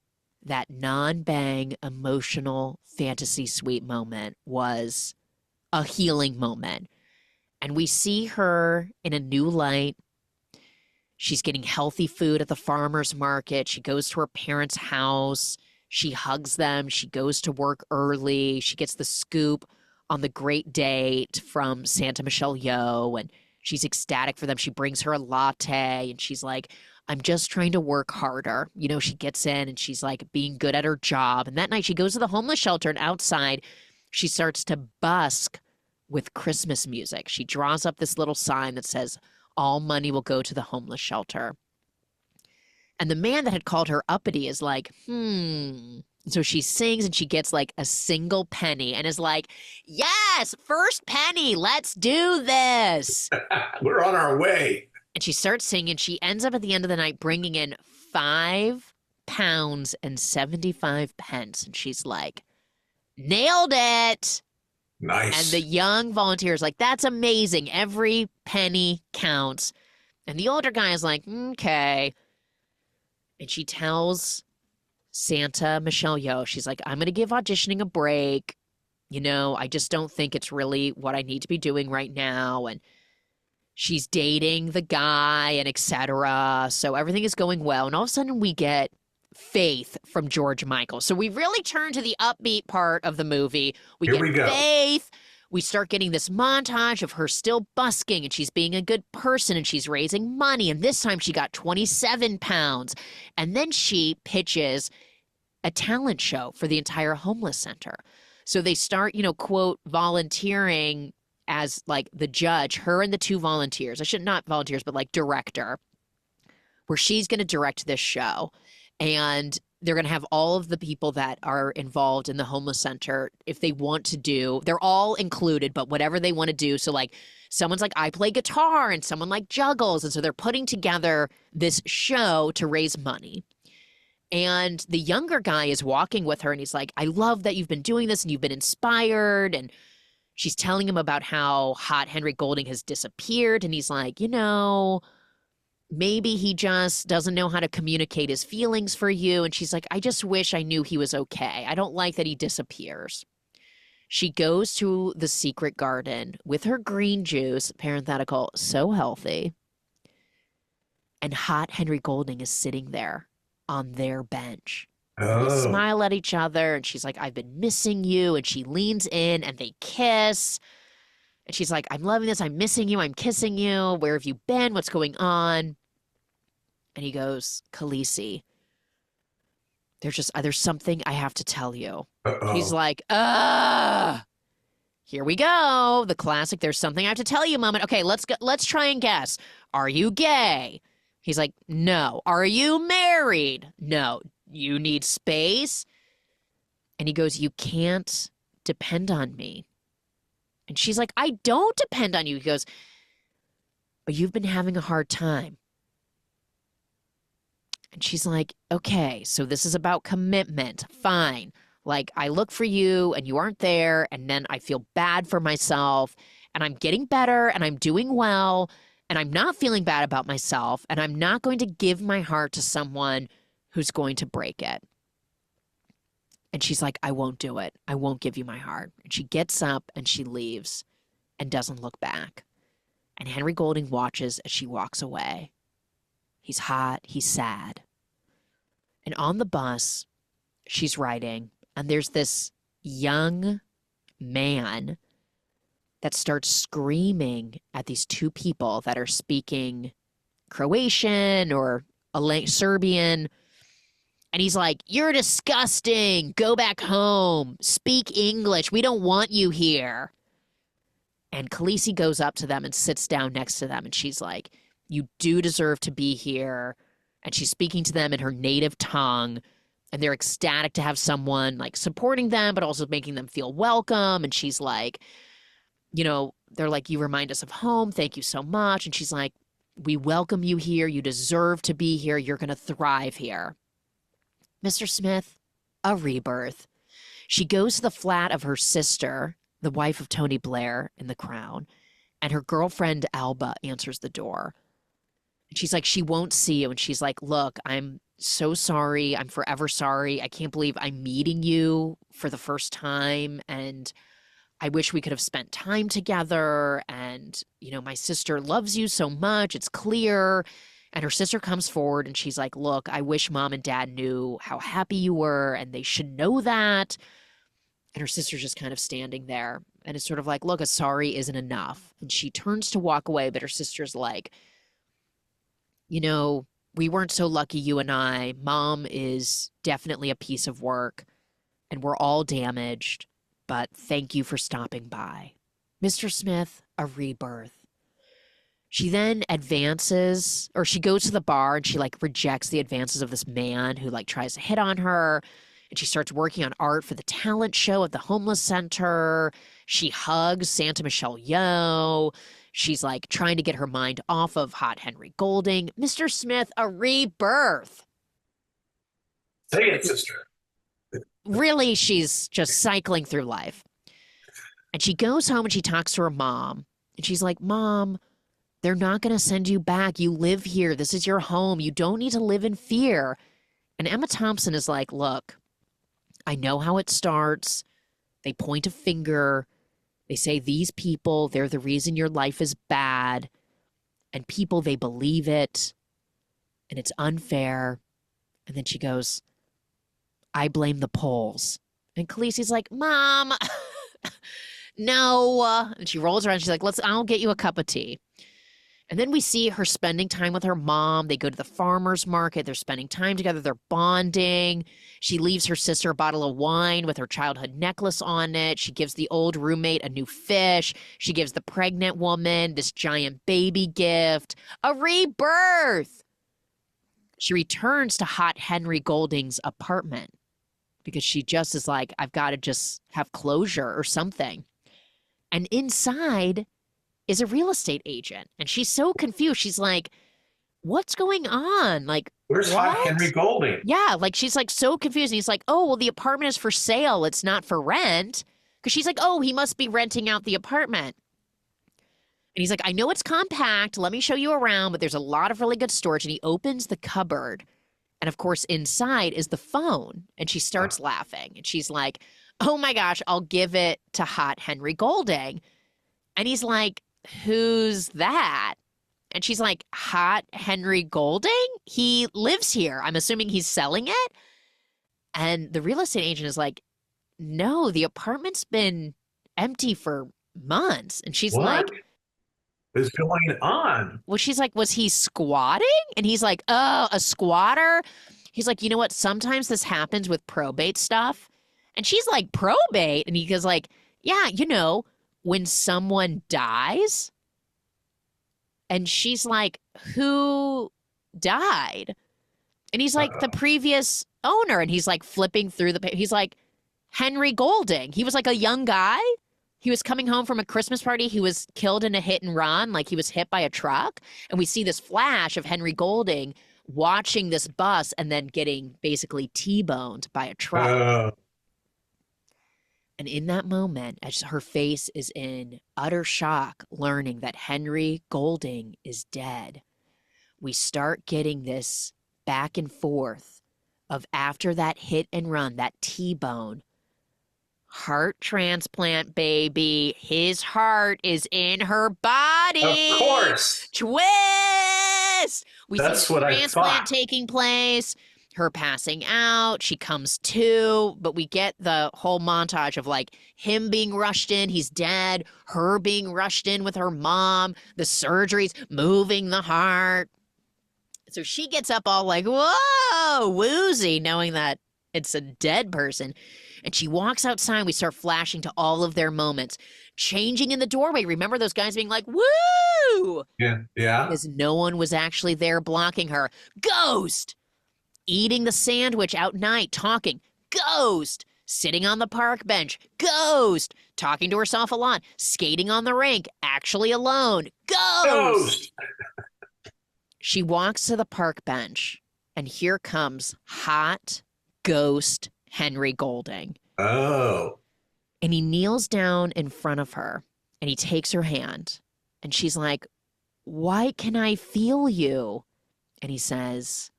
[SPEAKER 5] that non-bang emotional fantasy suite moment was a healing moment. And we see her in a new light. She's getting healthy food at the farmer's market. She goes to her parents' house. She hugs them. She goes to work early. She gets the scoop on the great date from Santa Michelle Yeoh, and she's ecstatic for them. She brings her a latte, and she's like, I'm just trying to work harder. You know, she gets in, and she's like being good at her job. And that night she goes to the homeless shelter, and outside she starts to busk with Christmas music. She draws up this little sign that says, all money will go to the homeless shelter. And the man that had called her uppity is like, So she sings and she gets like a single penny and is like, yes, first penny, let's do this.
[SPEAKER 6] We're on our way.
[SPEAKER 5] And she starts singing. She ends up at the end of the night bringing in £5.75. And she's like, nailed it.
[SPEAKER 6] Nice.
[SPEAKER 5] And the young volunteer is like, that's amazing. Every penny counts. And the older guy is like, okay. And she tells Santa Michelle Yeoh, she's like, I'm going to give auditioning a break. You know, I just don't think it's really what I need to be doing right now. And she's dating the guy and etc. So everything is going well. And all of a sudden we get Faith from George Michael. So we really turn to the upbeat part of the movie. We
[SPEAKER 6] Here we go.
[SPEAKER 5] Faith. We start getting this montage of her still busking, and she's being a good person, and she's raising money. And this time she got 27 pounds. And then she pitches a talent show for the entire homeless center. So they start, you know, quote, volunteering as like the judge, her and the two volunteers. I should not volunteers, but like director, where she's going to direct this show. And they're going to have all of the people that are involved in the homeless center, if they want to do, they're all included, but whatever they want to do. So like someone's like, I play guitar, and someone like juggles. And so they're putting together this show to raise money. And the younger guy is walking with her, and he's like, I love that you've been doing this and you've been inspired. And she's telling him about how hot Henry Golding has disappeared. And he's like, you know, maybe he just doesn't know how to communicate his feelings for you. And she's like, I just wish I knew he was okay. I don't like that he disappears. She goes to the secret garden with her green juice, parenthetical, so healthy. And hot Henry Golding is sitting there on their bench. They smile at each other, and she's like, I've been missing you. And she leans in, and they kiss. And she's like, I'm loving this. I'm missing you. I'm kissing you. Where have you been? What's going on? And he goes, Khaleesi, there's something I have to tell you.
[SPEAKER 6] Uh-oh.
[SPEAKER 5] He's like, here we go. The classic, there's something I have to tell you moment. Okay, let's try and guess. Are you gay? He's like, no. Are you married? No. You need space? And he goes, you can't depend on me. And she's like, I don't depend on you. He goes, but you've been having a hard time. And she's like, okay, so this is about commitment. Fine. Like, I look for you and you aren't there, and then I feel bad for myself, and I'm getting better and I'm doing well, and I'm not feeling bad about myself, and I'm not going to give my heart to someone who's going to break it. And she's like, I won't do it. I won't give you my heart. And she gets up and she leaves and doesn't look back. And Henry Golding watches as she walks away. He's hot. He's sad. And on the bus, she's riding, and there's this young man that starts screaming at these two people that are speaking Croatian or Serbian. And he's like, you're disgusting. Go back home. Speak English. We don't want you here. And Khaleesi goes up to them and sits down next to them. And she's like, you do deserve to be here. And she's speaking to them in her native tongue. And they're ecstatic to have someone like supporting them, but also making them feel welcome. And she's like, you know, they're like, you remind us of home. Thank you so much. And she's like, we welcome you here. You deserve to be here. You're going to thrive here. Mr. Smith, a rebirth. She goes to the flat of her sister, the wife of Tony Blair in The Crown, and her girlfriend Alba answers the door. And she's like, she won't see you. And she's like, look, I'm so sorry. I'm forever sorry. I can't believe I'm meeting you for the first time. And I wish we could have spent time together. And, you know, my sister loves you so much. It's clear. And her sister comes forward and she's like, look, I wish mom and dad knew how happy you were and they should know that. And her sister's just kind of standing there. And it's sort of like, look, a sorry isn't enough. And she turns to walk away, but her sister's like, you know, we weren't so lucky, you and I. Mom is definitely a piece of work and we're all damaged, but thank you for stopping by. Mr. Smith, a rebirth. She then advances, or she goes to the bar and she like rejects the advances of this man who like tries to hit on her. And she starts working on art for the talent show at the homeless center. She hugs Santa Michelle Yeoh. She's like trying to get her mind off of hot Henry Golding. Mr. Smith, a rebirth.
[SPEAKER 6] Say it, sister.
[SPEAKER 5] Really, she's just cycling through life. And she goes home and she talks to her mom. And she's like, Mom, they're not going to send you back. You live here. This is your home. You don't need to live in fear. And Emma Thompson is like, look, I know how it starts. They point a finger. They say these people, they're the reason your life is bad. And people, they believe it. And it's unfair. And then she goes, I blame the Poles. And Khaleesi's like, Mom, no. And she rolls around. She's like, I'll get you a cup of tea. And then we see her spending time with her mom. They go to the farmer's market. They're spending time together. They're bonding. She leaves her sister a bottle of wine with her childhood necklace on it. She gives the old roommate a new fish. She gives the pregnant woman this giant baby gift. A rebirth. She returns to hot Henry Golding's apartment because she just is like, I've got to just have closure or something. And inside is a real estate agent. And she's so confused. She's like, what's going on? Like,
[SPEAKER 6] where's hot Henry Golding?
[SPEAKER 5] Yeah, like she's like so confused. And he's like, oh, well, the apartment is for sale. It's not for rent. Because she's like, oh, he must be renting out the apartment. And he's like, I know it's compact. Let me show you around. But there's a lot of really good storage. And he opens the cupboard. And of course, inside is the phone. And she starts laughing. And she's like, oh my gosh, I'll give it to hot Henry Golding. And he's like, who's that? And she's like, hot Henry Golding? He lives here. I'm assuming he's selling it. And the real estate agent is like, no, the apartment's been empty for months. And she's like,
[SPEAKER 6] what is going on?
[SPEAKER 5] Well, she's like, was he squatting? And he's like, oh, a squatter? He's like, you know what? Sometimes this happens with probate stuff. And she's like, probate? And he goes like, yeah, you know, when someone dies. And she's like, who died? And he's like, the previous owner. And he's like flipping through he's like, Henry Golding. He was like a young guy. He was coming home from a Christmas party. He was killed in a hit and run, like he was hit by a truck. And we see this flash of Henry Golding watching this bus and then getting basically T-boned by a truck. And in that moment, as her face is in utter shock, learning that Henry Golding is dead, we start getting this back and forth of after that hit and run, that T-bone, heart transplant, baby. His heart is in her body.
[SPEAKER 6] Of course.
[SPEAKER 5] Twist.
[SPEAKER 6] That's
[SPEAKER 5] see
[SPEAKER 6] what
[SPEAKER 5] the
[SPEAKER 6] I
[SPEAKER 5] transplant
[SPEAKER 6] thought.
[SPEAKER 5] taking place. Her passing out. She comes to, but we get the whole montage of like him being rushed in. He's dead. Her being rushed in with her mom. The surgeries, moving the heart. So she gets up all like, whoa, woozy, knowing that it's a dead person. And she walks outside. We start flashing to all of their moments. Changing in the doorway. Remember those guys being like, woo!
[SPEAKER 6] Yeah.
[SPEAKER 5] Because no one was actually there blocking her. Ghost! Eating the sandwich out night, talking. Ghost! Sitting on the park bench. Ghost! Talking to herself a lot. Skating on the rink. Actually alone. Ghost! She walks to the park bench, and here comes hot ghost Henry Golding.
[SPEAKER 6] Oh.
[SPEAKER 5] And he kneels down in front of her, and he takes her hand, and she's like, why can I feel you? And he says,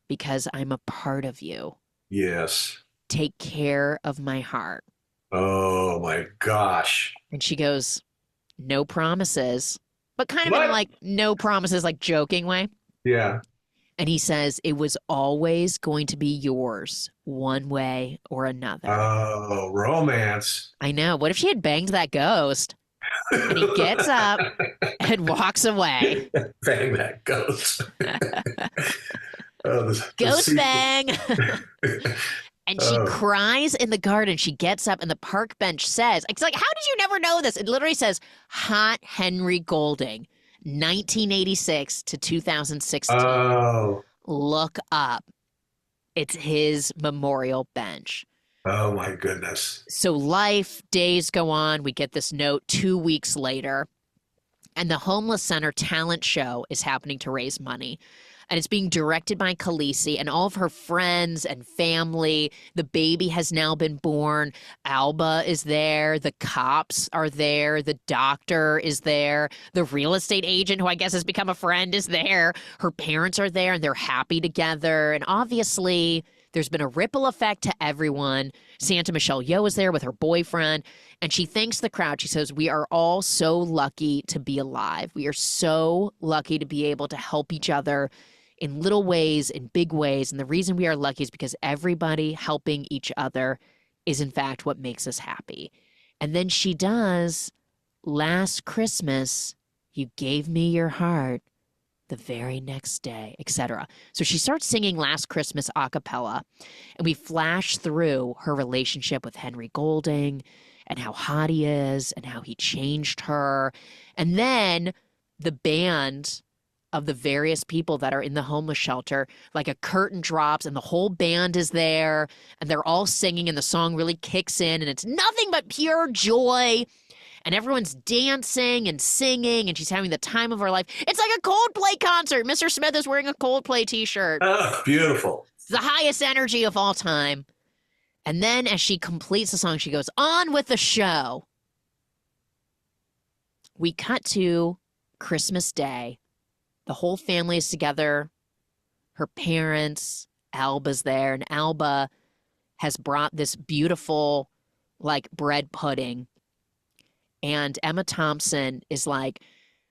[SPEAKER 5] because I'm a part of you.
[SPEAKER 6] Yes.
[SPEAKER 5] Take care of my heart.
[SPEAKER 6] Oh my gosh.
[SPEAKER 5] And she goes, no promises, but kind of
[SPEAKER 6] What?
[SPEAKER 5] in like no promises, like joking way.
[SPEAKER 6] Yeah.
[SPEAKER 5] And he says, it was always going to be yours one way or another.
[SPEAKER 6] Oh, romance.
[SPEAKER 5] I know. What if she had banged that ghost? And he gets up and walks away.
[SPEAKER 6] Bang that ghost. Oh,
[SPEAKER 5] Ghost bang. And she
[SPEAKER 6] Oh.
[SPEAKER 5] cries in the garden. She gets up and the park bench says, it's like, how did you never know this? It literally says, hot Henry Golding, 1986 to 2016.
[SPEAKER 6] Oh.
[SPEAKER 5] Look up. It's his memorial bench.
[SPEAKER 6] Oh my goodness.
[SPEAKER 5] So days go on. We get this note 2 weeks later. And the Homeless Center talent show is happening to raise money. And it's being directed by Khaleesi and all of her friends and family. The baby has now been born. Alba is there. The cops are there. The doctor is there. The real estate agent, who I guess has become a friend, is there. Her parents are there, and they're happy together. And obviously, there's been a ripple effect to everyone. Santa Michelle Yeoh is there with her boyfriend, and she thanks the crowd. She says, we are all so lucky to be alive. We are so lucky to be able to help each other in little ways, in big ways. And the reason we are lucky is because everybody helping each other is, in fact, what makes us happy. And then she does, last Christmas, you gave me your heart. The very next day, etc. So she starts singing Last Christmas a cappella, and we flash through her relationship with Henry Golding and how hot he is and how he changed her. And then the band of the various people that are in the homeless shelter, like a curtain drops and the whole band is there and they're all singing and the song really kicks in and it's nothing but pure joy. And everyone's dancing and singing, and she's having the time of her life. It's like a Coldplay concert. Mr. Smith is wearing a Coldplay t-shirt.
[SPEAKER 6] Oh, beautiful.
[SPEAKER 5] It's the highest energy of all time. And then as she completes the song, she goes, on with the show. We cut to Christmas Day. The whole family is together. Her parents, Alba's there, and Alba has brought this beautiful, like, bread pudding. And Emma Thompson is like,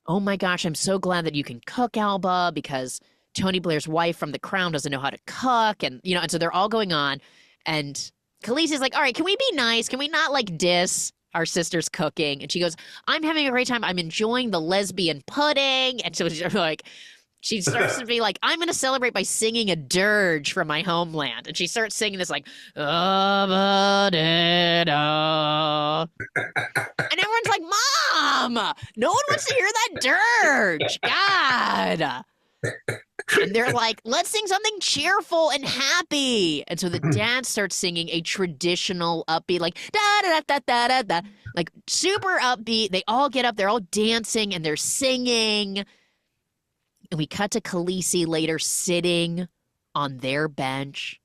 [SPEAKER 5] oh my gosh, I'm so glad that you can cook, Alba, because Tony Blair's wife from The Crown doesn't know how to cook. And, you know, and so they're all going on. And Khaleesi's like, all right, can we be nice? Can we not like diss our sister's cooking? And she goes, I'm having a great time. I'm enjoying the lesbian pudding. And so she's like, She starts to be like, I'm going to celebrate by singing a dirge from my homeland. And she starts singing this like, "Ah-ba-da-da." And everyone's like, Mom, no one wants to hear that dirge. God. And they're like, let's sing something cheerful and happy. And so the dad starts singing a traditional upbeat, like da da da da da da, like super upbeat. They all get up, they're all dancing and they're singing. And we cut to Khaleesi later sitting on their bench.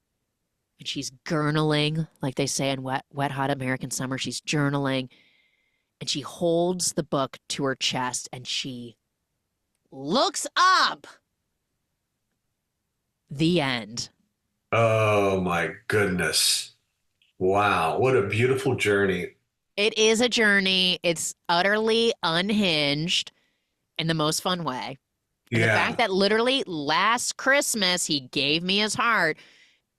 [SPEAKER 5] And she's journaling, like they say in Wet Hot American Summer. She's journaling. And she holds the book to her chest and she looks up. The end.
[SPEAKER 6] Oh my goodness. Wow. What a beautiful journey.
[SPEAKER 5] It is a journey. It's utterly unhinged in the most fun way. And the fact that literally last Christmas he gave me his heart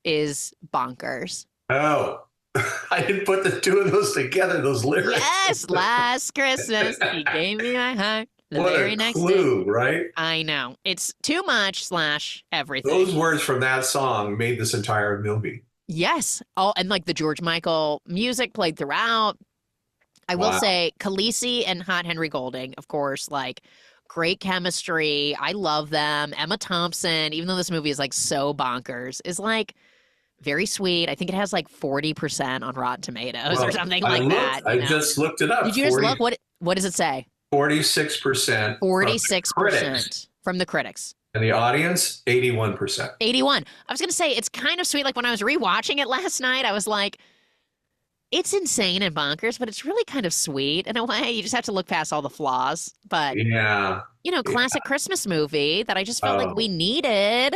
[SPEAKER 5] is bonkers.
[SPEAKER 6] Oh, I didn't put the two of those together, those lyrics.
[SPEAKER 5] Yes, last Christmas he gave me my heart. The
[SPEAKER 6] what
[SPEAKER 5] very
[SPEAKER 6] a
[SPEAKER 5] next
[SPEAKER 6] clue,
[SPEAKER 5] day.
[SPEAKER 6] right?
[SPEAKER 5] I know. It's too much / everything.
[SPEAKER 6] Those words from that song made this entire movie.
[SPEAKER 5] Yes. Oh, and like the George Michael music played throughout. I will say Khaleesi and Hot Henry Golding, of course, like great chemistry. I love them. Emma Thompson, even though this movie is like so bonkers, is like very sweet. I think it has like 40% on Rotten Tomatoes or something like that.
[SPEAKER 6] I just looked it up.
[SPEAKER 5] Did you just look? What does it say?
[SPEAKER 6] 46%.
[SPEAKER 5] 46% from the critics.
[SPEAKER 6] And the audience, 81%.
[SPEAKER 5] 81. I was going to say, it's kind of sweet. Like when I was rewatching it last night, I was like, it's insane and bonkers, but it's really kind of sweet in a way. You just have to look past all the flaws. But, classic Christmas movie that I just felt like we needed.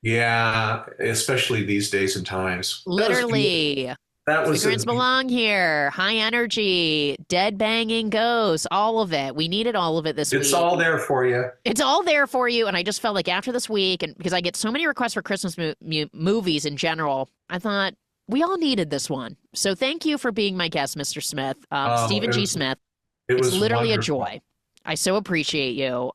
[SPEAKER 6] Yeah, especially these days and times.
[SPEAKER 5] Literally.
[SPEAKER 6] That was
[SPEAKER 5] Immigrants belong here. High energy, dead banging ghosts, all of it. We needed all of it this week.
[SPEAKER 6] It's all there for you.
[SPEAKER 5] It's all there for you. And I just felt like after this week, and because I get so many requests for Christmas movies in general, I thought we all needed this one. So thank you for being my guest, Mr. Smith, Stephen G. Smith. It's literally wonderful. A joy. I so appreciate you.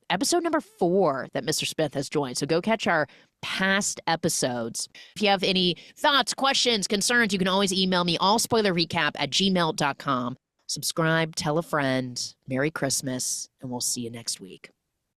[SPEAKER 5] Episode number 4 that Mr. Smith has joined. So go catch our past episodes. If you have any thoughts, questions, concerns, you can always email me, allspoilerrecap@gmail.com. Subscribe, tell a friend. Merry Christmas, and we'll see you next week.